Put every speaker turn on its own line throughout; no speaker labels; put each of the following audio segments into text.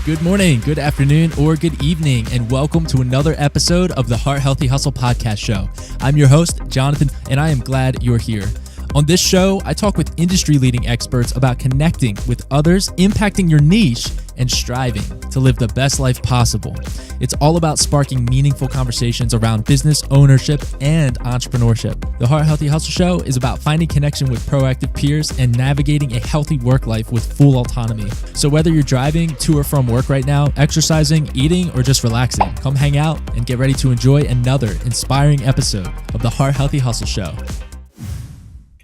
Good morning, good afternoon, or good evening, and welcome to another episode of the Heart Healthy Hustle podcast show. I'm your host, Jonathan, and I am glad you're here. On this show, I talk with industry-leading experts about connecting with others, impacting your niche, and striving to live the best life possible. It's all about sparking meaningful conversations around business ownership and entrepreneurship. The Heart Healthy Hustle Show is about finding connection with proactive peers and navigating a healthy work life with full autonomy. So whether you're driving to or from work right now, exercising, eating, or just relaxing, come hang out and get ready to enjoy another inspiring episode of the Heart Healthy Hustle Show.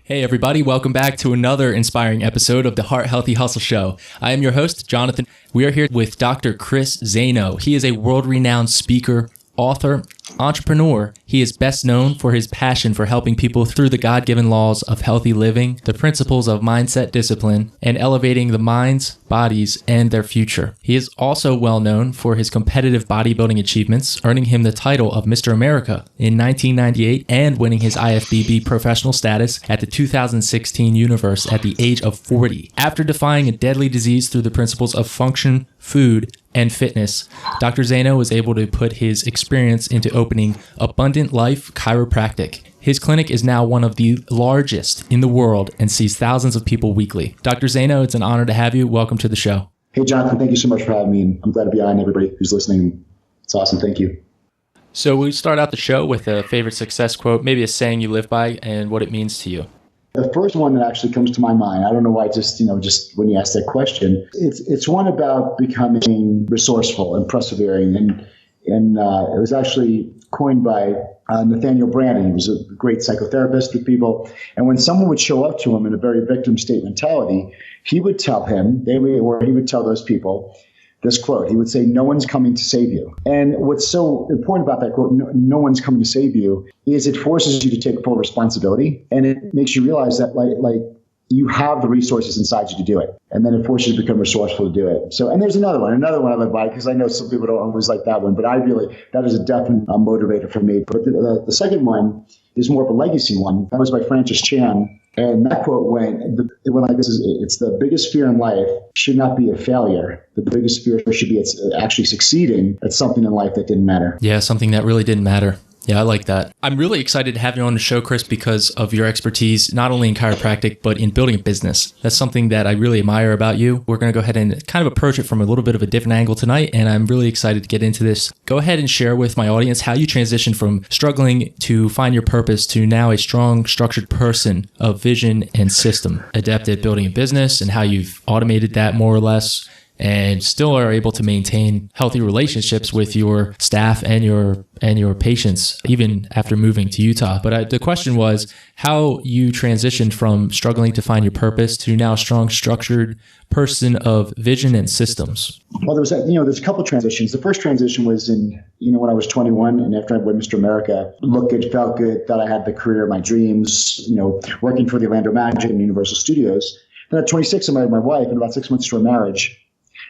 Hey everybody, welcome back to another inspiring episode of the Heart Healthy Hustle Show. I am your host, Jonathan. We are here with Dr. Chris Zaino. He is a world-renowned speaker, author, entrepreneur. He is best known for his passion for helping people through the God-given laws of healthy living, the principles of mindset discipline, and elevating the minds, bodies, and their future. He is also well known for his competitive bodybuilding achievements, earning him the title of Mr. America in 1998 and winning his IFBB professional status at the 2016 Universe at the age of 40. After defying a deadly disease through the principles of function, food, and fitness, Dr. Zaino was able to put his experience into opening Abundant Life Chiropractic. His clinic is now one of the largest in the world and sees thousands of people weekly. Dr. Zaino, it's an honor to have you. Welcome to the show.
Hey, Jonathan, thank you so much for having me. I'm glad to be on. Everybody who's listening, it's awesome. Thank you.
So we start out the show with a favorite success quote, maybe a saying you live by and what it means to you.
The first one that actually comes to my mind, I don't know why, just when you ask that question, it's one about becoming resourceful and persevering. And it was actually coined by Nathaniel Branden. He was a great psychotherapist with people. And when someone would show up to him in a very victim state mentality, he would tell him, he would tell those people this quote. He would say, "No one's coming to save you." And what's so important about that quote, no one's coming to save you, is it forces you to take full responsibility. And it makes you realize that like you have the resources inside you to do it. And then it forces you to become resourceful to do it. So, and there's another one I live by, because I know some people don't always like that one, but that is a definite motivator for me. But the second one is more of a legacy one. That was by Francis Chan. And that quote went like this: it's the biggest fear in life should not be a failure. The biggest fear should be it's actually succeeding at something in life that didn't matter.
Yeah, something that really didn't matter. Yeah, I like that. I'm really excited to have you on the show, Chris, because of your expertise, not only in chiropractic, but in building a business. That's something that I really admire about you. We're going to go ahead and kind of approach it from a little bit of a different angle tonight, and I'm really excited to get into this. Go ahead and share with my audience how you transitioned from struggling to find your purpose to now a strong, structured person of vision and system, adept at building a business, and how you've automated that more or less, and still are able to maintain healthy relationships with your staff and your patients, even after moving to Utah. But the question was how you transitioned from struggling to find your purpose to now a strong, structured person of vision and systems.
Well, there's a couple of transitions. The first transition was when I was 21, and after I won Mr. America, looked good, felt good, thought I had the career of my dreams, working for the Orlando Magic and Universal Studios. Then at 26, I married my wife, and about 6 months into our marriage,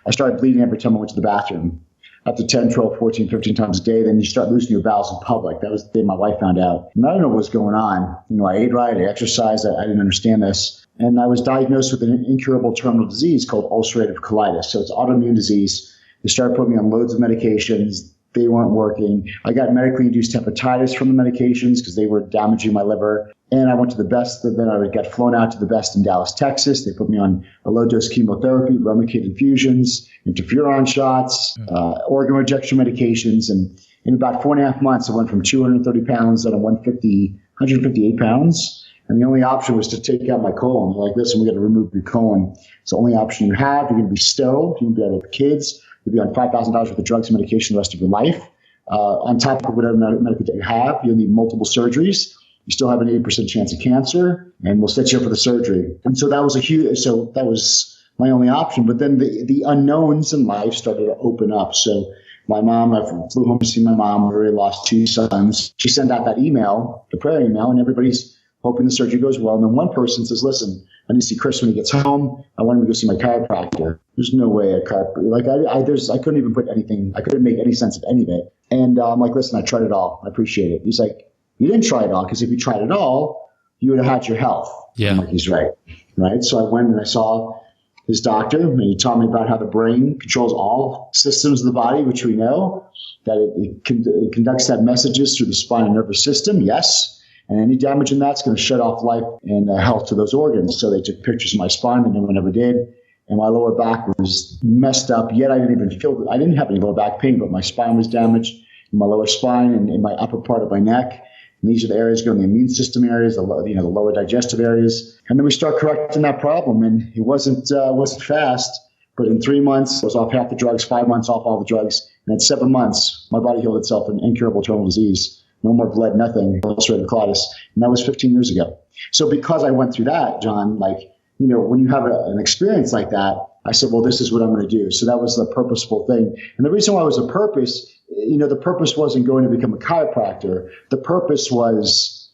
I started bleeding every time I went to the bathroom. Up to 10, 12, 14, 15 times a day. Then you start losing your bowels in public. That was the day my wife found out. And I didn't know what was going on. I ate right, I exercised, I didn't understand this. And I was diagnosed with an incurable terminal disease called ulcerative colitis. So it's autoimmune disease. They started putting me on loads of medications. They weren't working. I got medically induced hepatitis from the medications because they were damaging my liver. And I went to the best. Then I got flown out to the best in Dallas, Texas. They put me on a low-dose chemotherapy, Remicade infusions, interferon shots, organ rejection medications. And in about 4.5 months, I went from 230 pounds down to 158 pounds. And the only option was to take out my colon. They're like, listen, we got to remove your colon. It's the only option you have. You're going to be sterile. You're going to be able to have kids. You'll be on $5,000 worth of drugs and medication the rest of your life. On top of whatever medical you have, you'll need multiple surgeries. You still have an 80% chance of cancer, and we'll set you up for the surgery. And so that was my only option. But then the unknowns in life started to open up. So my mom, I flew home to see my mom. We already lost 2 sons. She sent out that email, the prayer email, and everybody's hoping the surgery goes well. And then one person says, listen, I need to see Chris when he gets home. I want him to go see my chiropractor. There's no way a chiropractor, I couldn't even put anything, I couldn't make any sense of any of it. And I'm like, listen, I tried it all. I appreciate it. He's like, you didn't try it all, because if you tried it all, you would have had your health.
Yeah.
I'm like, he's right. Right. So I went and I saw his doctor, and he taught me about how the brain controls all systems of the body, which we know, that it conducts that messages through the spine and nervous system, yes. And any damage in that's going to shut off life and health to those organs. So they took pictures of my spine, and no one ever did. And my lower back was messed up, yet I didn't have any lower back pain, but my spine was damaged in my lower spine and in my upper part of my neck. And these are the areas going the immune system areas, the lower digestive areas. And then we start correcting that problem. And it wasn't fast, but in 3 months, I was off half the drugs, 5 months off all the drugs. And in 7 months, my body healed itself from incurable terminal disease. No more blood, nothing, ulcerative colitis. And that was 15 years ago. So because I went through that, John, when you have an experience like that, I said, well, this is what I'm going to do. So that was the purposeful thing. And the reason why it was a purpose, the purpose wasn't going to become a chiropractor. The purpose was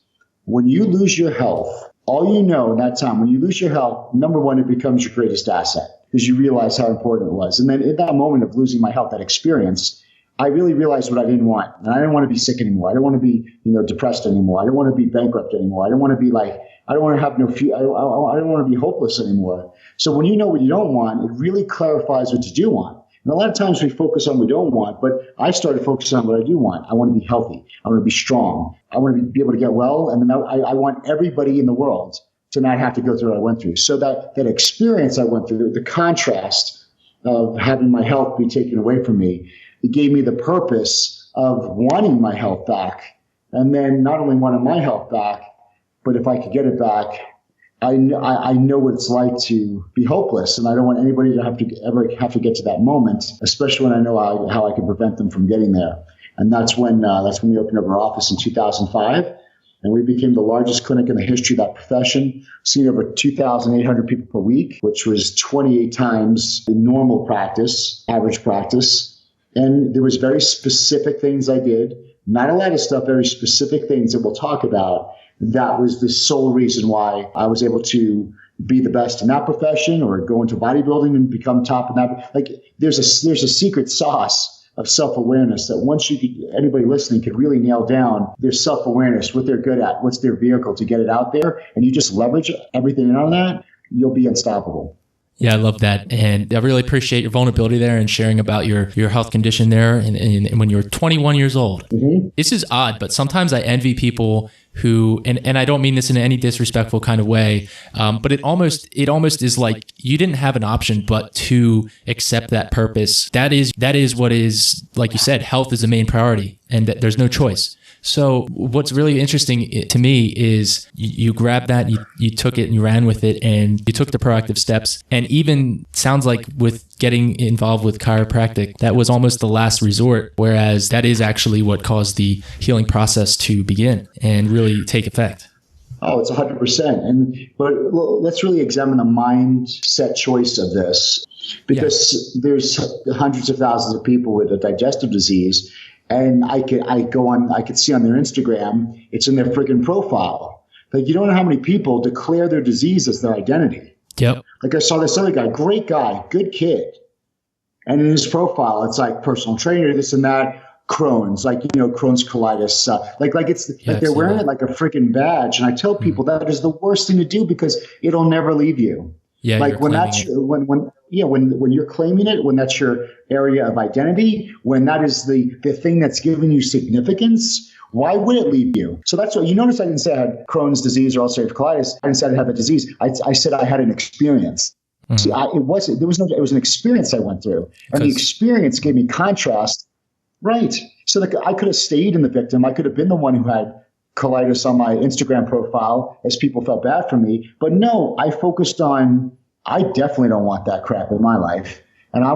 when you lose your health, all you know in that time, when you lose your health, number one, it becomes your greatest asset because you realize how important it was. And then in that moment of losing my health, that experience, I really realized what I didn't want. And I didn't want to be sick anymore. I don't want to be, depressed anymore. I don't want to be bankrupt anymore. I don't want to be I don't want to have no fear. I don't want to be hopeless anymore. So when you know what you don't want, it really clarifies what you do want. And a lot of times we focus on what we don't want, but I started focusing on what I do want. I want to be healthy. I want to be strong. I want to be able to get well. And then I want everybody in the world to not have to go through what I went through. So that experience I went through, the contrast of having my health be taken away from me, it gave me the purpose of wanting my health back. And then not only wanting my health back, but if I could get it back, I know what it's like to be hopeless. And I don't want anybody to ever have to get to that moment, especially when I know how I can prevent them from getting there. And that's when we opened up our office in 2005. And we became the largest clinic in the history of that profession, seeing over 2,800 people per week, which was 28 times the normal practice, average practice. And there was very specific things I did, not a lot of stuff, very specific things that we'll talk about. That was the sole reason why I was able to be the best in that profession or go into bodybuilding and become top in that. There's a secret sauce of self-awareness that once anybody listening could really nail down their self-awareness, what they're good at, what's their vehicle to get it out there, and you just leverage everything on that, you'll be unstoppable.
Yeah, I love that. And I really appreciate your vulnerability there and sharing about your health condition there and when you're 21 years old. Mm-hmm. This is odd, but sometimes I envy people who, and I don't mean this in any disrespectful kind of way, but it almost is like you didn't have an option but to accept that purpose. That is what is, like you said, health is the main priority and that there's no choice. So what's really interesting to me is you grabbed that, you took it and you ran with it and you took the proactive steps. And even sounds like with getting involved with chiropractic, that was almost the last resort, whereas that is actually what caused the healing process to begin and really take effect.
Oh, it's 100%. But let's really examine the mindset choice of this, because there's hundreds of thousands of people with a digestive disease. And I could see on their Instagram, it's in their freaking profile. You don't know how many people declare their disease as their identity. Yep. I saw this other guy, great guy, good kid. And in his profile, it's personal trainer, this and that, Crohn's, Crohn's colitis. They're wearing it like a freaking badge. And I tell people that is the worst thing to do because it'll never leave you. Yeah, when you're claiming it, when that's your area of identity, when that is the thing that's giving you significance, why would it leave you? So that's what you notice. I didn't say I had Crohn's disease or ulcerative colitis. I didn't say I had the disease. I said I had an experience. Mm-hmm. See, it was an experience I went through, and the experience gave me contrast. Right. So I could have stayed in the victim. I could have been the one who had colitis on my Instagram profile as people felt bad for me. But no, I focused on, I definitely don't want that crap in my life. And I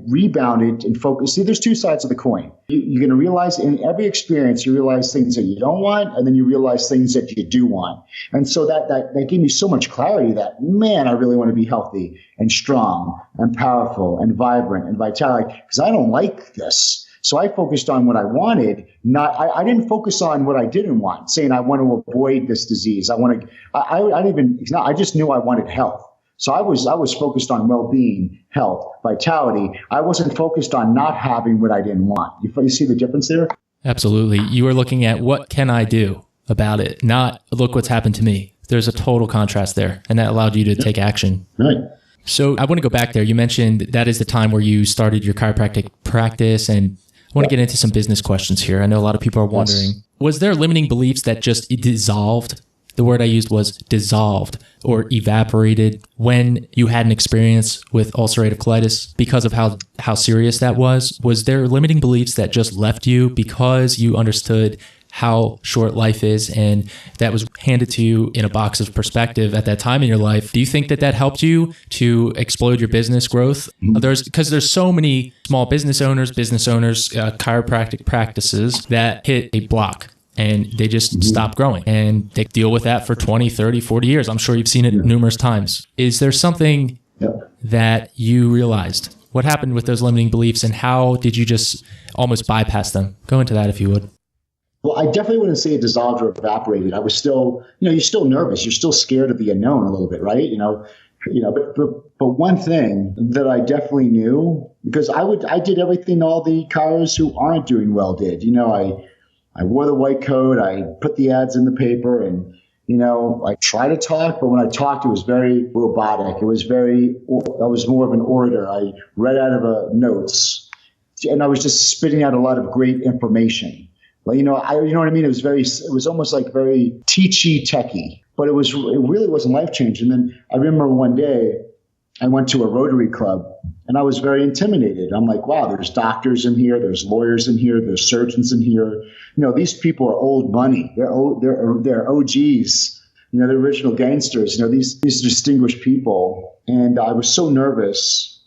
rebounded and focused. See, there's two sides of the coin. You're going to realize in every experience, you realize things that you don't want, and then you realize things that you do want. And so that gave me so much clarity that, man, I really want to be healthy and strong and powerful and vibrant and vitality because I don't like this. So I focused on what I wanted. I didn't focus on what I didn't want, saying I want to avoid this disease. I just knew I wanted health. So I was focused on well-being, health, vitality. I wasn't focused on not having what I didn't want. You see the difference there?
Absolutely. You were looking at what can I do about it, not look what's happened to me. there's a total contrast there, and that allowed you to take action.
Right.
So I want to go back there. You mentioned that is the time where you started your chiropractic practice, and I want to get into some business questions here. I know a lot of people are wondering, was there limiting beliefs that just dissolved? The word I used was dissolved or evaporated when you had an experience with ulcerative colitis because of how serious that was? Was there limiting beliefs that just left you because you understood how short life is, and that was handed to you in a box of perspective at that time in your life? Do you think that helped you to explode your business growth? Because there's so many small business owners, chiropractic practices that hit a block and they just stop growing, and they deal with that for 20, 30, 40 years. I'm sure you've seen it numerous times. Is there something that you realized? What happened with those limiting beliefs, and how did you just almost bypass them? Go into that if you would.
Well, I definitely wouldn't say it dissolved or evaporated. I was still, you're still nervous. You're still scared of the unknown a little bit, right? But one thing that I definitely knew, because I did everything all the chiros who aren't doing well did. I wore the white coat. I put the ads in the paper, and I try to talk, but when I talked, it was very robotic. I was more of an orator. I read out of notes, and I was just spitting out a lot of great information. Well, you know what I mean? It was almost like very teachy techy, but it really wasn't life changing. And then I remember one day I went to a Rotary Club and I was very intimidated. I'm like, wow, there's doctors in here. There's lawyers in here. There's surgeons in here. These people are old money. They're OGs. The original gangsters, these distinguished people. And I was so nervous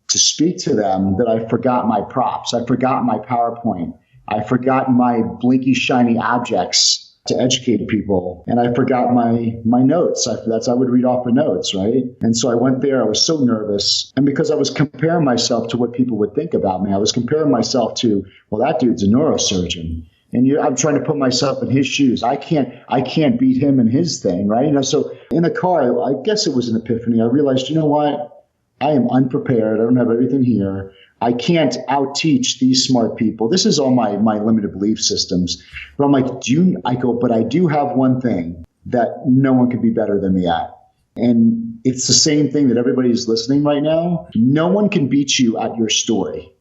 to speak to them that I forgot my props. I forgot my PowerPoint. I forgot my blinky, shiny objects to educate people. And I forgot my notes. I would read off the notes, right? And so I went there. I was so nervous. And because I was comparing myself to what people would think about me, I was comparing myself to, well, that dude's a neurosurgeon. And I'm trying to put myself in his shoes. I can't beat him in his thing, right? So in the car, I guess it was an epiphany. I realized, you know what? I am unprepared. I don't have everything here. I can't out-teach these smart people. This is all my limited belief systems. But I'm like, but I do have one thing that no one can be better than me at. And it's the same thing that everybody's listening right now. No one can beat you at your story.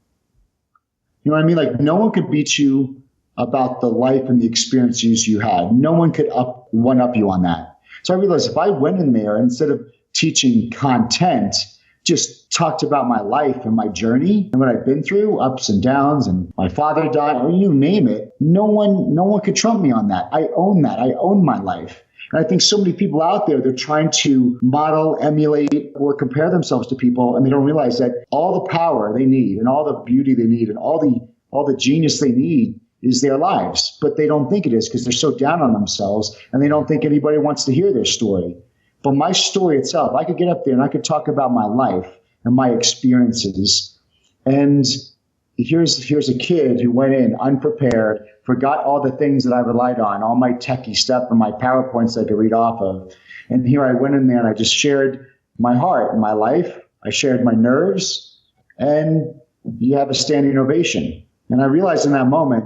You know what I mean? Like, no one could beat you about the life and the experiences you had. No one could one-up you on that. So I realized if I went in there, instead of teaching content, just talked about my life and my journey and what I've been through, ups and downs, and my father died, or you name it. No one could trump me on that. I own that. I own my life. And I think so many people out there, they're trying to model, emulate, or compare themselves to people, and they don't realize that all the power they need and all the beauty they need and all the genius they need is their lives. But they don't think it is because they're so down on themselves, and they don't think anybody wants to hear their story. But my story itself, I could get up there and I could talk about my life and my experiences. And here's a kid who went in unprepared, forgot all the things that I relied on, all my techie stuff and my PowerPoints I could read off of. And here I went in there and I just shared my heart and my life. I shared my nerves, and you have a standing ovation. And I realized in that moment,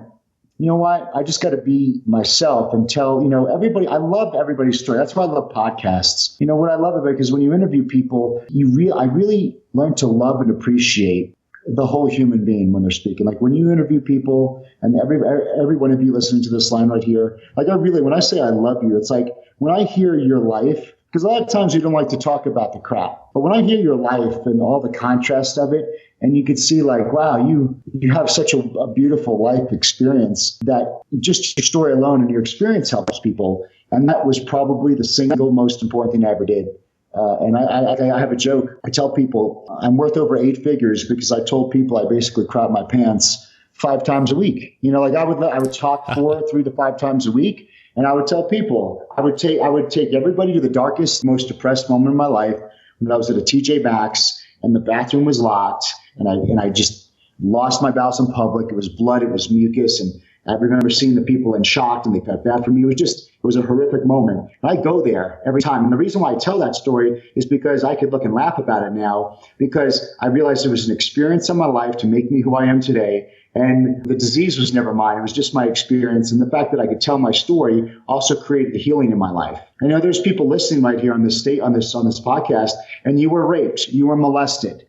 you know what? I just got to be myself and tell, everybody. I love everybody's story. That's why I love podcasts. What I love about it, because when you interview people, I really learn to love and appreciate the whole human being when they're speaking. Like when you interview people, and every one of you listening to this line right here, like when I say I love you, it's like when I hear your life, because a lot of times you don't like to talk about the crap, but when I hear your life and all the contrast of it, and you could see like, wow, you have such a beautiful life experience that just your story alone and your experience helps people. And that was probably the single most important thing I ever did. And I have a joke. I tell people I'm worth over 8 figures because I told people I basically crap my pants 5 times a week. I would talk 3 to 5 times a week. And I would tell people, I would take everybody to the darkest, most depressed moment of my life when I was at a TJ Maxx and the bathroom was locked, and I just lost my bowels in public. It was blood, it was mucus, and I remember seeing the people in shock, and they felt bad for me. It was a horrific moment. And I go there every time. And the reason why I tell that story is because I could look and laugh about it now, because I realized it was an experience in my life to make me who I am today. And the disease was never mine. It was just my experience. And the fact that I could tell my story also created the healing in my life. I know there's people listening right here on this podcast, and you were raped. You were molested.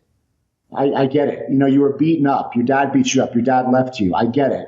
I get it. You were beaten up. Your dad beat you up. Your dad left you. I get it.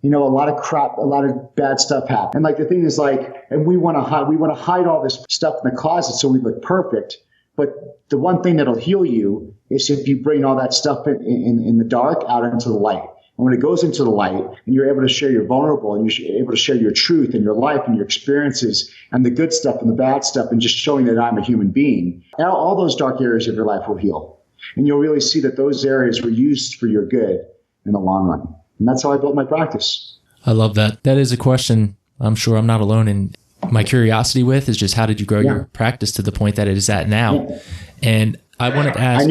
A lot of crap, a lot of bad stuff happened. And the thing is and we want to hide all this stuff in the closet so we look perfect. But the one thing that'll heal you is if you bring all that stuff in the dark out into the light. And when it goes into the light and you're able to share your vulnerable and you're able to share your truth and your life and your experiences and the good stuff and the bad stuff and just showing that I'm a human being, all those dark areas of your life will heal. And you'll really see that those areas were used for your good in the long run. And that's how I built my practice.
I love that. That is a question I'm sure I'm not alone in my curiosity with, is just how did you grow your practice to the point that it is at now? Yeah. And I wanted to ask,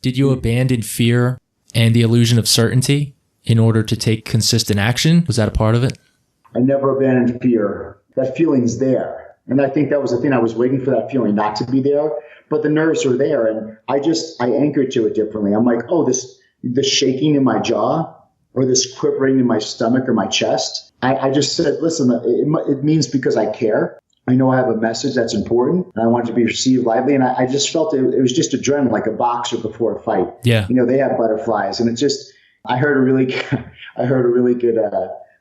did you abandon fear and the illusion of certainty in order to take consistent action? Was that a part of it?
I never abandoned fear. That feeling's there. And I think that was the thing. I was waiting for that feeling not to be there, but the nerves were there. And I anchored to it differently. I'm like, the shaking in my jaw or this quivering in my stomach or my chest. I just said, listen, it means because I care. I know I have a message that's important and I want it to be received lightly. And I just felt it was just adrenaline, like a boxer before a fight.
Yeah.
They have butterflies, and I heard a really good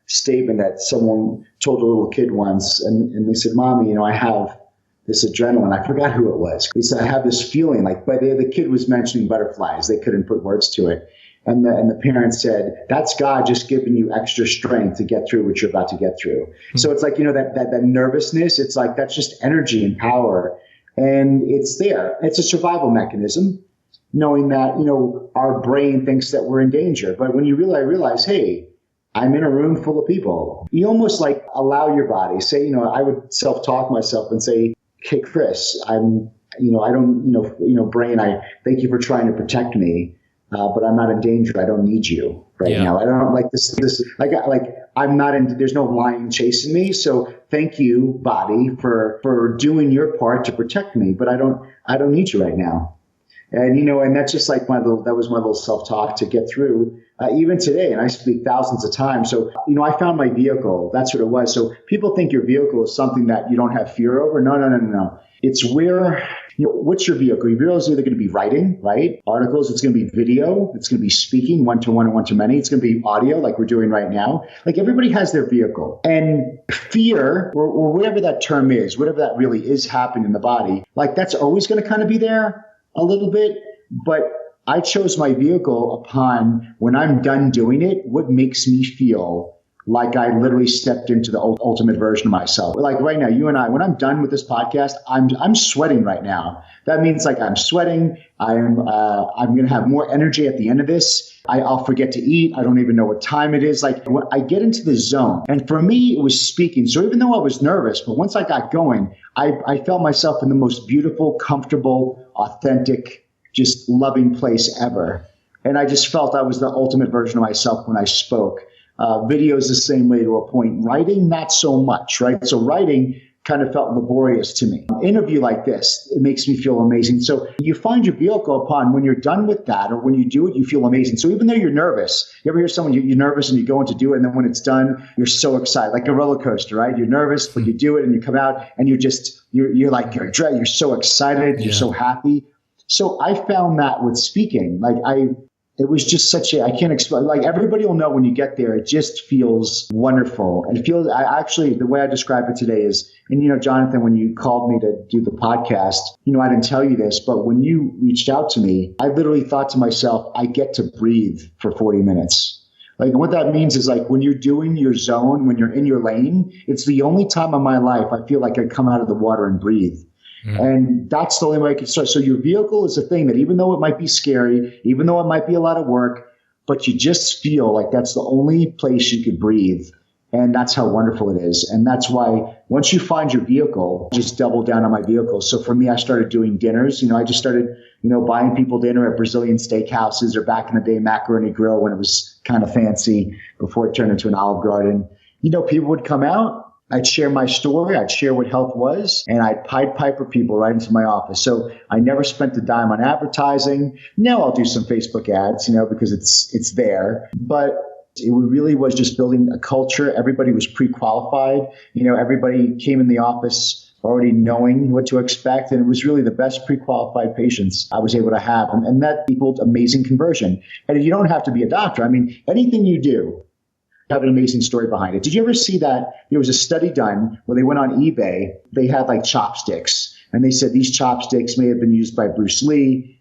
statement that someone told a little kid once, and they said, Mommy, I have this adrenaline. I forgot who it was. He said, I have this feeling but the kid was mentioning butterflies. They couldn't put words to it. And the parents said, that's God just giving you extra strength to get through what you're about to get through. Mm-hmm. So it's that nervousness, it's that's just energy and power. And it's there. It's a survival mechanism, knowing that, our brain thinks that we're in danger. But when you realize, hey, I'm in a room full of people, you almost allow your body, say, I would self-talk myself and say, hey, Chris, I don't, brain, I thank you for trying to protect me. But I'm not in danger. I don't need you now. I don't like this. I'm not in, there's no lion chasing me. So thank you, body, for doing your part to protect me. But I don't need you right now. And, and that's just that was my little self-talk to get through even today. And I speak thousands of times. So, I found my vehicle. That's what it was. So people think your vehicle is something that you don't have fear over. No. It's where, what's your vehicle? Your vehicle is either going to be writing, right? Articles. It's going to be video. It's going to be speaking one-to-one and one-to-many. It's going to be audio like we're doing right now. Everybody has their vehicle. And fear, or whatever that term is, whatever that really is happening in the body, that's always going to kind of be there a little bit. But I chose my vehicle upon when I'm done doing it, what makes me feel like I literally stepped into the ultimate version of myself. Like right now, you and I, when I'm done with this podcast, I'm sweating right now. That means I'm sweating. I'm going to have more energy at the end of this. I'll forget to eat. I don't even know what time it is. When I get into the zone. And for me, it was speaking. So even though I was nervous, but once I got going, I felt myself in the most beautiful, comfortable, authentic, just loving place ever. And I just felt I was the ultimate version of myself when I spoke. Video is the same way to a point. Writing, not so much, right? So writing kind of felt laborious to me. An interview like this, it makes me feel amazing. So you find your vehicle upon when you're done with that, or when you do it, you feel amazing. So even though you're nervous, you ever hear someone, you're nervous and you go in to do it, and then when it's done, you're so excited, like a roller coaster, right? You're nervous, but you do it and you come out and you're so excited, you're so happy. So I found that with speaking, it was just I can't explain, everybody will know when you get there, it just feels wonderful. It feels, the way I describe it today is, and Jonathan, when you called me to do the podcast, I didn't tell you this, but when you reached out to me, I literally thought to myself, I get to breathe for 40 minutes. What that means is when you're doing your zone, when you're in your lane, it's the only time in my life I feel like I come out of the water and breathe. And that's the only way I can start. So your vehicle is a thing that even though it might be scary, even though it might be a lot of work, but you just feel like that's the only place you could breathe. And that's how wonderful it is. And that's why once you find your vehicle, just double down on my vehicle. So for me, I started doing dinners. I just started, buying people dinner at Brazilian steakhouses, or back in the day, Macaroni Grill, when it was kind of fancy before it turned into an Olive Garden. People would come out. I'd share my story. I'd share what health was, and I'd Pied Piper people right into my office. So I never spent a dime on advertising. Now I'll do some Facebook ads, because it's there. But It really was just building a culture. Everybody was pre-qualified. Everybody came in the office already knowing what to expect. And it was really the best pre-qualified patients I was able to have. And that equaled amazing conversion. And you don't have to be a doctor. I mean, anything you do, have an amazing story behind it. Did you ever see that there was a study done where they went on eBay, they had like chopsticks, and they said these chopsticks may have been used by Bruce Lee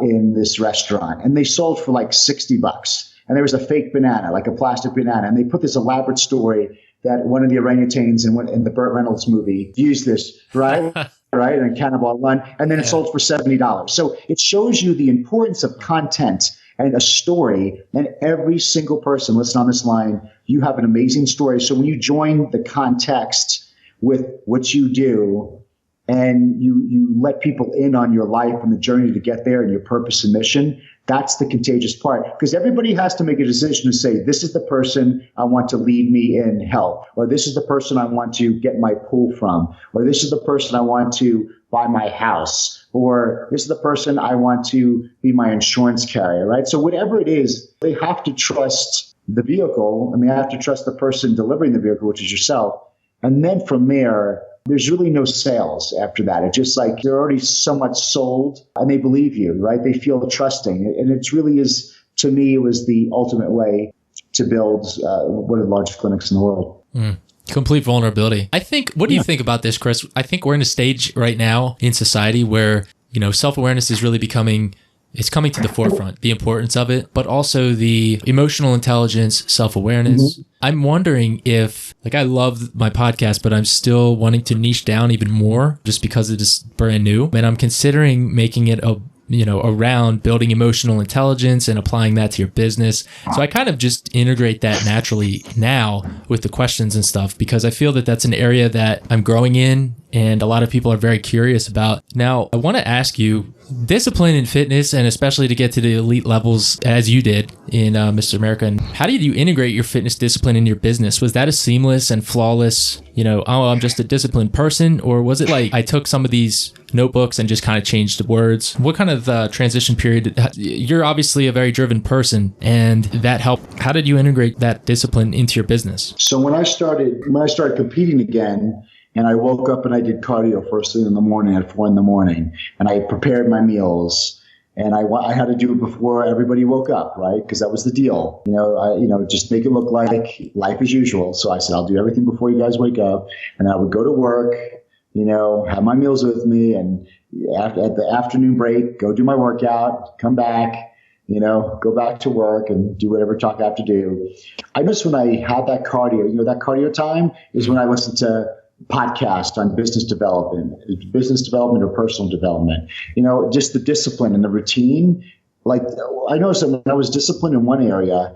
in this restaurant, and they sold for like $60. And there was a fake banana, like a plastic banana, and they put this elaborate story that one of the orangutans in the Burt Reynolds movie used this, right? Right, and Cannonball Run, and then it sold for $70. So it shows you the importance of content and a story. And every single person listening on this line, you have an amazing story. So when you join the context with what you do, and you let people in on your life and the journey to get there and your purpose and mission, that's the contagious part. Because everybody has to make a decision to say, this is the person I want to lead me in health, or this is the person I want to get my pool from, or this is the person I want to buy my house, or this is the person I want to be my insurance carrier, right? So whatever it is, they have to trust the vehicle, and they have to trust the person delivering the vehicle, which is yourself. And then from there, there's really no sales after that. It's just like they're already so much sold and they believe you, right? They feel trusting. And it really is, to me, it was the ultimate way to build one of the largest clinics in the world.
Complete vulnerability. I think, what do you think about this, Chris? I think we're in a stage right now in society where, self-awareness is really it's coming to the forefront, the importance of it, but also the emotional intelligence, self-awareness. I'm wondering if, I love my podcast, but I'm still wanting to niche down even more just because it is brand new. And I'm considering making it around building emotional intelligence and applying that to your business. So I kind of just integrate that naturally now with the questions and stuff, because I feel that that's an area that I'm growing in and a lot of people are very curious about. Now, I want to ask you, discipline in fitness, and especially to get to the elite levels as you did in Mr. America, and how did you integrate your fitness discipline in your business? Was that a seamless and flawless, I'm just a disciplined person? Or was it like I took some of these notebooks and just kind of changed the words? What kind of transition period? You're obviously a very driven person, and that helped. How did you integrate that discipline into your business?
So when I started competing again, and I woke up and I did cardio first thing in the morning at 4 a.m, and I prepared my meals, and I had to do it before everybody woke up, right? Because that was the deal. Just make it look like life as usual. So I said, I'll do everything before you guys wake up, and I would go to work, have my meals with me, and at the afternoon break, go do my workout, come back, go back to work and do whatever talk I have to do. I noticed when I had that cardio time is when I listened to podcast on business development or personal development, just the discipline and the routine. Like I noticed that when I was disciplined in one area,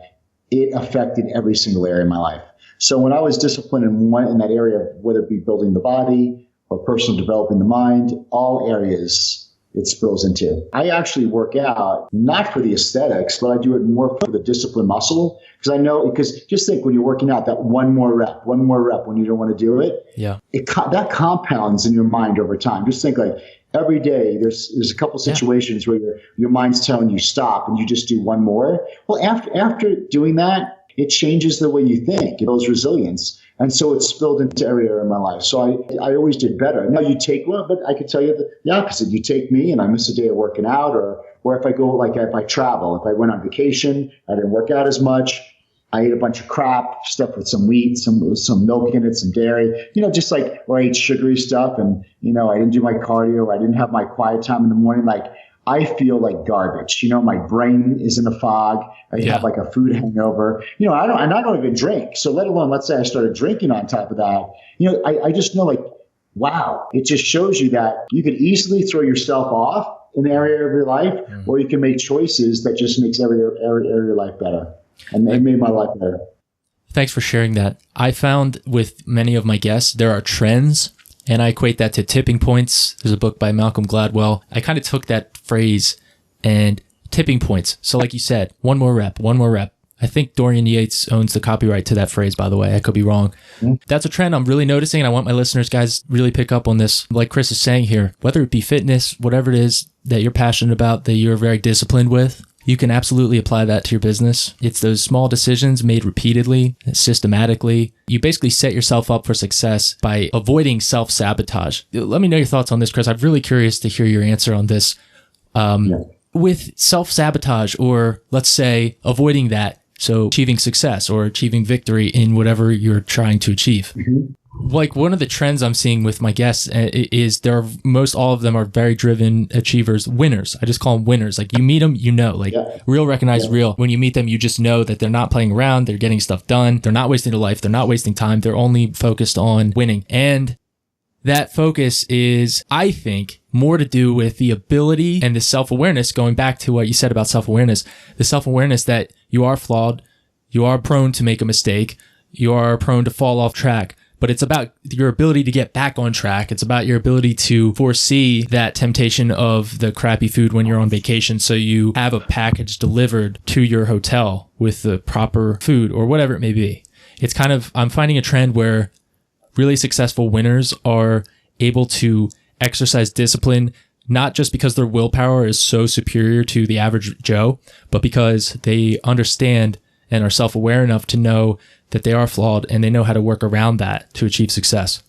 it affected every single area of my life. So when I was disciplined in that area, whether it be building the body or personal developing the mind, all areas it spills into. I actually work out not for the aesthetics, but I do it more for the discipline muscle. Because just think when you're working out, that one more rep when you don't want to do it.
Yeah.
That compounds in your mind over time. Just think like every day there's a couple situations where your mind's telling you stop and you just do one more. Well, after doing that, it changes the way you think. It builds resilience. And so it spilled into every area of my life. So I always did better. Now you take one, but I could tell you the opposite. You take me and I miss a day of working out, or if I go, if I travel, if I went on vacation, I didn't work out as much. I ate a bunch of crap, stuff with some wheat, some milk in it, some dairy, or I ate sugary stuff, and, I didn't do my cardio. I didn't have my quiet time in the morning. I feel like garbage. My brain is in a fog. I have like a food hangover. I don't even drink. So let alone, let's say I started drinking on top of that. I just know wow, it just shows you that you could easily throw yourself off in an area of your life, or you can make choices that just makes every area of your life better. And it made my life better.
Thanks for sharing that. I found with many of my guests, there are trends, and I equate that to tipping points. There's a book by Malcolm Gladwell. I kind of took that phrase and tipping points. So like you said, one more rep. I think Dorian Yates owns the copyright to that phrase, by the way. I could be wrong. That's a trend I'm really noticing, and I want my listeners, guys, really pick up on this. Like Chris is saying here, whether it be fitness, whatever it is that you're passionate about, that you're very disciplined with, You can absolutely apply that to your business. It's those small decisions made repeatedly, systematically. You basically set yourself up for success by avoiding self-sabotage. Let me know your thoughts on this, Chris. I'm really curious to hear your answer on this. With self-sabotage, or let's say avoiding that, so achieving success or achieving victory in whatever you're trying to achieve.
Mm-hmm.
Like one of the trends I'm seeing with my guests is most all of them are very driven achievers, winners. I just call them winners. Like you meet them, real recognize real. When you meet them, you just know that they're not playing around. They're getting stuff done. They're not wasting their life. They're not wasting time. They're only focused on winning. And that focus is, I think, more to do with the ability and the self-awareness, going back to what you said about self-awareness, the self-awareness that you are flawed, you are prone to make a mistake, you are prone to fall off track. But it's about your ability to get back on track. It's about your ability to foresee that temptation of the crappy food when you're on vacation. So you have a package delivered to your hotel with the proper food or whatever it may be. It's kind of, I'm finding a trend where really successful winners are able to exercise discipline, not just because their willpower is so superior to the average Joe, but because they understand and are self-aware enough to know that they are flawed and they know how to work around that to achieve success.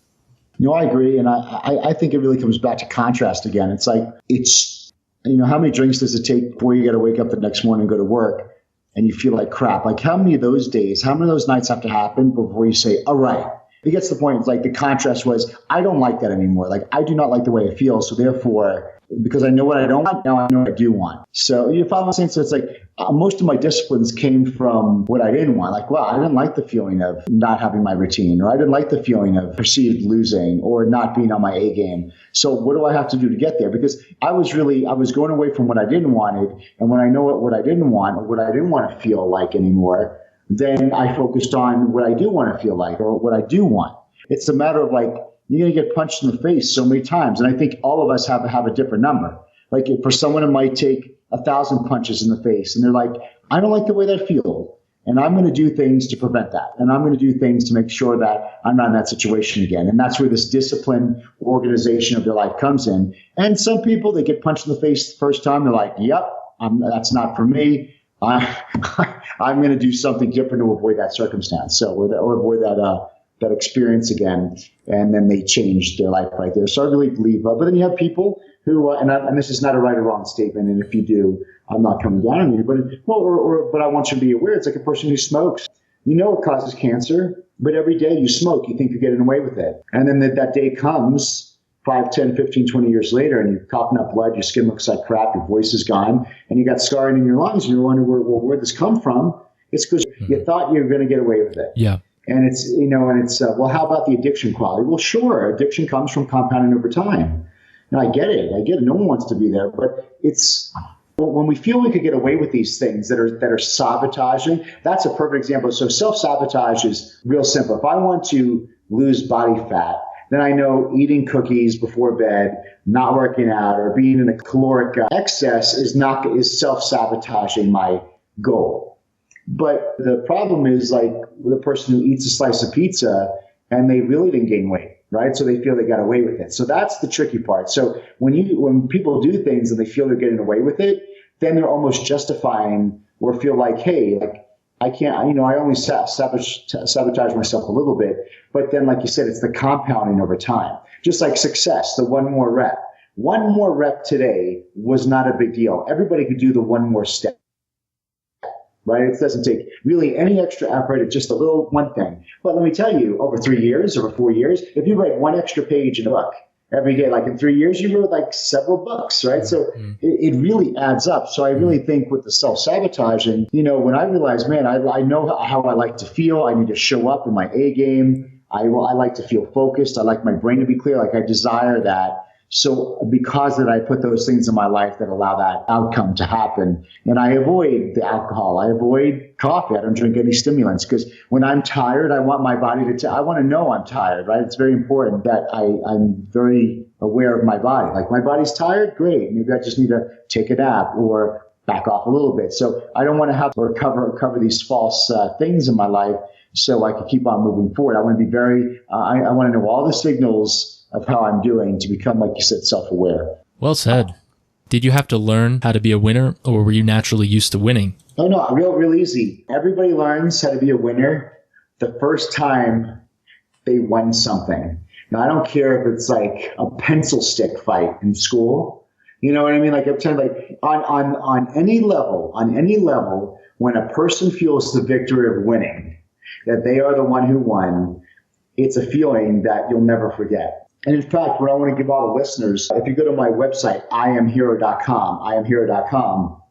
I agree. And I think it really comes back to contrast again. It's like, how many drinks does it take before you got to wake up the next morning and go to work and you feel like crap? Like how many of those days, how many of those nights have to happen before you say, all right, it gets to the point. It's like the contrast was, I don't like that anymore. Like I do not like the way I feel. So therefore, because I know what I don't want, now I know what I do want. So you follow what I'm saying? So it's like most of my disciplines came from what I didn't want. Like, well, I didn't like the feeling of not having my routine, or I didn't like the feeling of perceived losing or not being on my A game. So what do I have to do to get there? Because I was going away from what I didn't want. And when I know what I didn't want, or what I didn't want to feel like anymore, then I focused on what I do want to feel like, or what I do want. It's a matter of like, you're going to get punched in the face so many times. And I think all of us have a different number. Like for someone, it might take 1,000 punches in the face. And they're like, I don't like the way that feels. And I'm going to do things to prevent that. And I'm going to do things to make sure that I'm not in that situation again. And that's where this discipline organization of their life comes in. And some people, they get punched in the face the first time. They're like, yep, that's not for me. I'm going to do something different to avoid that circumstance. So, or avoid that experience again, and then they change their life right there. So I really believe, but then you have people who, and this is not a right or wrong statement, and if you do, I'm not coming down on you, but I want you to be aware. It's like a person who smokes. You know it causes cancer, but every day you smoke, you think you're getting away with it. And then that day comes 5, 10, 15, 20 years later, and you're coughing up blood, your skin looks like crap, your voice is gone, and you got scarring in your lungs, and you're wondering where this come from. It's because you thought you were going to get away with it.
Yeah.
And well, how about the addiction quality? Well, sure, addiction comes from compounding over time. And I get it. No one wants to be there, but it's when we feel we could get away with these things that are sabotaging. That's a perfect example. So self-sabotage is real simple. If I want to lose body fat, then I know eating cookies before bed, not working out, or being in a caloric excess is self-sabotaging my goal. But the problem is like the person who eats a slice of pizza and they really didn't gain weight, right? So they feel they got away with it. So that's the tricky part. So when people do things and they feel they're getting away with it, then they're almost justifying or feel like, hey, like I can't, I only sabotage myself a little bit. But then, like you said, it's the compounding over time. Just like success, the one more rep. One more rep today was not a big deal. Everybody could do the one more step. Right? It doesn't take really any extra effort. It's just a little one thing. But let me tell you, over 3 years, over 4 years, if you write one extra page in a book every day, like in 3 years, you wrote like several books, right? So it really adds up. So I really think with the self-sabotaging, when I realized, man, I know how I like to feel. I need to show up in my A game. I like to feel focused. I like my brain to be clear. Like I desire that. So because that I put those things in my life that allow that outcome to happen, and I avoid the alcohol, I avoid coffee, I don't drink any stimulants, because when I'm tired, I want my body I want to know I'm tired, right? It's very important that I'm very aware of my body. Like my body's tired, great. Maybe I just need to take a nap or back off a little bit. So I don't want to have to cover these false things in my life so I can keep on moving forward. I want to be I want to know all the signals of how I'm doing to become, like you said, self-aware.
Well said. Did you have to learn how to be a winner, or were you naturally used to winning?
Oh, no, real easy. Everybody learns how to be a winner the first time they won something. Now, I don't care if it's like a pencil stick fight in school. You know what I mean? Like I'm telling you, like on any level, when a person feels the victory of winning, that they are the one who won, it's a feeling that you'll never forget. And in fact, what I want to give all the listeners, if you go to my website, iamhero.com,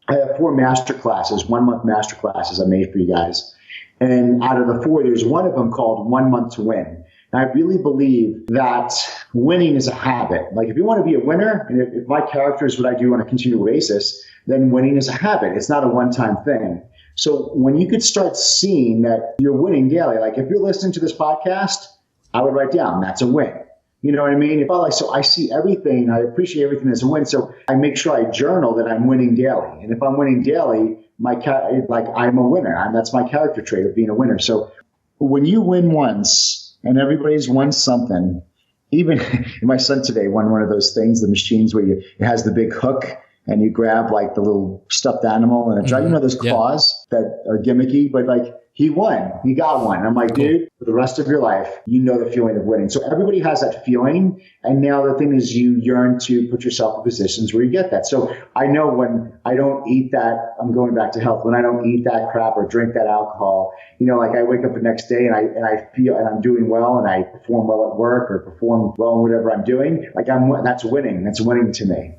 I have 4 masterclasses, 1-month masterclasses I made for you guys. And out of the 4, there's one of them called 1 Month to Win. And I really believe that winning is a habit. Like if you want to be a winner, and if my character is what I do on a continual basis, then winning is a habit. It's not a one-time thing. So when you could start seeing that you're winning daily, like if you're listening to this podcast, I would write down, that's a win. You know what I mean? So I see everything, I appreciate everything as a win. So I make sure I journal that I'm winning daily. And if I'm winning daily, I'm a winner. That's my character trait of being a winner. So when you win once and everybody's won something, even my son today won one of those things, the machines where it has the big hook and you grab like the little stuffed animal and you know those claws that are gimmicky, but like he won. He got one. I'm like, dude, for the rest of your life, you know the feeling of winning. So everybody has that feeling. And now the thing is you yearn to put yourself in positions where you get that. So I know when I don't eat that, I'm going back to health. When I don't eat that crap or drink that alcohol, you know, like I wake up the next day and I feel and I'm doing well and I perform well at work or perform well in whatever I'm doing. Like that's winning. That's winning to me.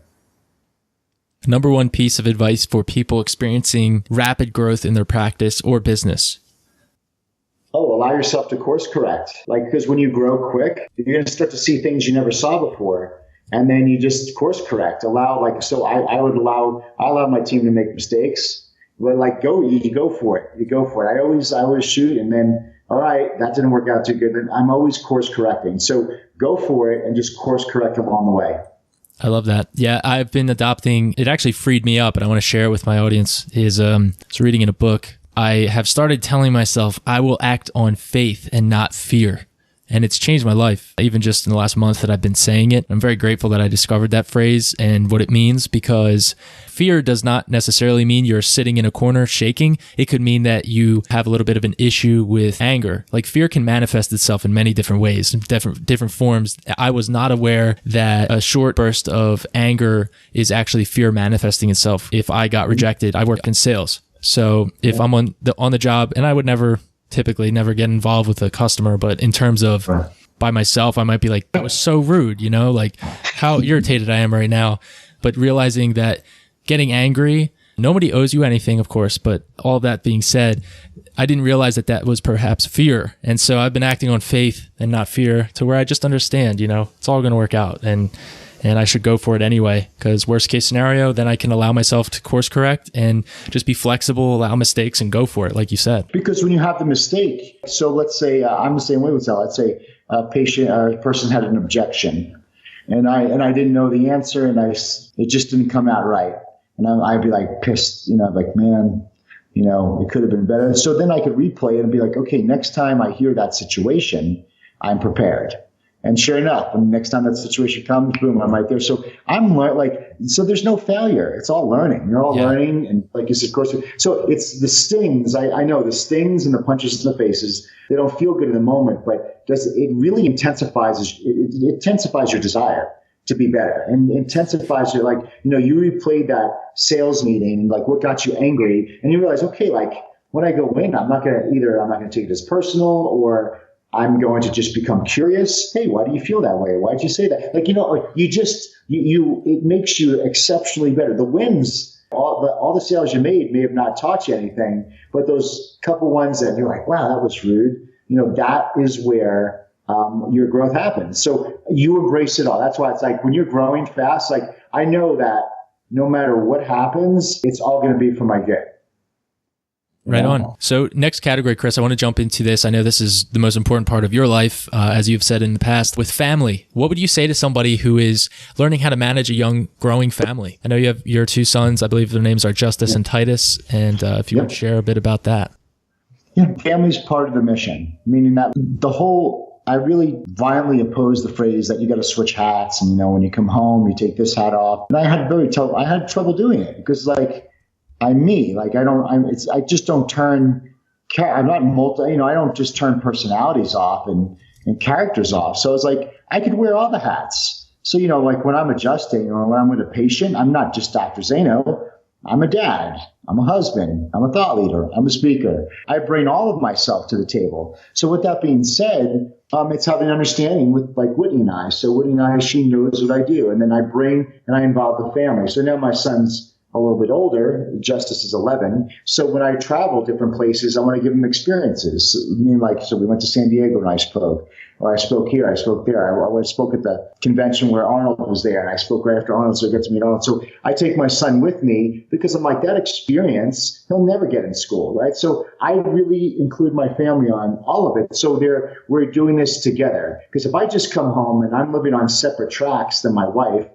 Number one piece of advice for people experiencing rapid growth in their practice or business.
Allow yourself to course correct. Like, because when you grow quick, you're going to start to see things you never saw before. And then you just course correct. I allow my team to make mistakes, but you go for it. You go for it. I always shoot and then, all right, that didn't work out too good. Then I'm always course correcting. So go for it and just course correct along the way.
I love that. Yeah, I've been adopting, it actually freed me up and I want to share it with my audience, I was reading in a book. I have started telling myself I will act on faith and not fear. And it's changed my life, even just in the last month that I've been saying it. I'm very grateful that I discovered that phrase and what it means, because fear does not necessarily mean you're sitting in a corner shaking. It could mean that you have a little bit of an issue with anger. Like fear can manifest itself in many different ways, different forms. I was not aware that a short burst of anger is actually fear manifesting itself. If I got rejected, I work in sales. So if I'm on the job, and I would typically never get involved with a customer, but in terms of by myself, I might be like, that was so rude, like how irritated I am right now. But realizing that getting angry, nobody owes you anything, of course, but all that being said, I didn't realize that was perhaps fear. And so I've been acting on faith and not fear, to where I just understand, it's all going to work out. And I should go for it anyway, because worst case scenario, then I can allow myself to course correct and just be flexible, allow mistakes and go for it, like you said.
Because when you have the mistake, so let's say I'm the same way with that. Let's say a patient or a person had an objection and I didn't know the answer and it just didn't come out right. And I'd be like pissed, like, man, it could have been better. So then I could replay it and be like, okay, next time I hear that situation, I'm prepared. And sure enough, when the next time that situation comes, boom, I'm right there. So so there's no failure. It's all learning. You're all learning. And like you said, of course, so it's the stings. I know the stings and the punches in the faces, they don't feel good in the moment, but it really intensifies your desire to be better, and intensifies your, you replayed that sales meeting and what got you angry, and you realize, okay, when I go in, I'm not going to take it as personal, or I'm going to just become curious. Hey, why do you feel that way? Why'd you say that? It makes you exceptionally better. The wins, all the sales you made may have not taught you anything, but those couple ones that you're like, wow, that was rude. That is where your growth happens. So you embrace it all. That's why it's when you're growing fast, I know that no matter what happens, it's all going to be for my good.
Right on. So next category, Chris, I want to jump into this. I know this is the most important part of your life, as you've said in the past, with family. What would you say to somebody who is learning how to manage a young, growing family? I know you have your 2 sons. I believe their names are Justice and Titus. And if you would share a bit about that.
Yeah, family's part of the mission, meaning that the whole I really violently oppose the phrase that you got to switch hats, and when you come home, you take this hat off. And I had trouble doing it because I'm me. I just don't turn. I'm not I don't just turn personalities off and characters off. So it's like I could wear all the hats. So when I'm adjusting or when I'm with a patient, I'm not just Dr. Zaino. I'm a dad. I'm a husband. I'm a thought leader. I'm a speaker. I bring all of myself to the table. So with that being said, it's having an understanding with Whitney and I. So Whitney and I, she knows what I do. And then I bring and I involve the family. So now my son's a little bit older. Justice is 11. So when I travel different places, I want to give them experiences. So we went to San Diego and I spoke. Or I spoke here, I spoke there. I spoke at the convention where Arnold was there, and I spoke right after Arnold, so I got to meet Arnold. So I take my son with me because I'm like, that experience, he'll never get in school, right? So I really include my family on all of it. So we're doing this together. Because if I just come home and I'm living on separate tracks than my wife,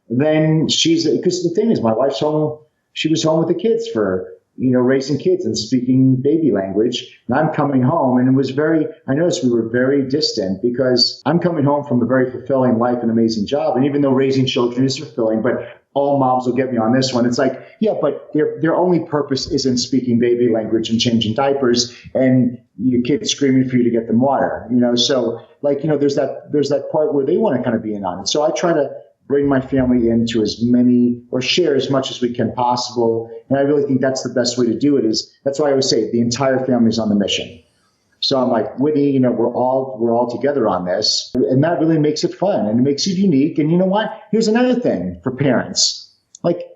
then because the thing is, my wife's home, she was home with the kids for raising kids and speaking baby language. And I'm coming home, and I noticed we were very distant because I'm coming home from a very fulfilling life and amazing job. And even though raising children is fulfilling, but all moms will get me on this one. It's like, yeah, but their only purpose isn't speaking baby language and changing diapers and your kids screaming for you to get them water, So there's that part where they want to kind of be in on it. So I try to bring my family into as many or share as much as we can possible. And I really think that's the best way to do it. That's why I always say the entire family is on the mission. So I'm like, Whitney, we're all together on this. And that really makes it fun and it makes it unique. And you know what? Here's another thing for parents.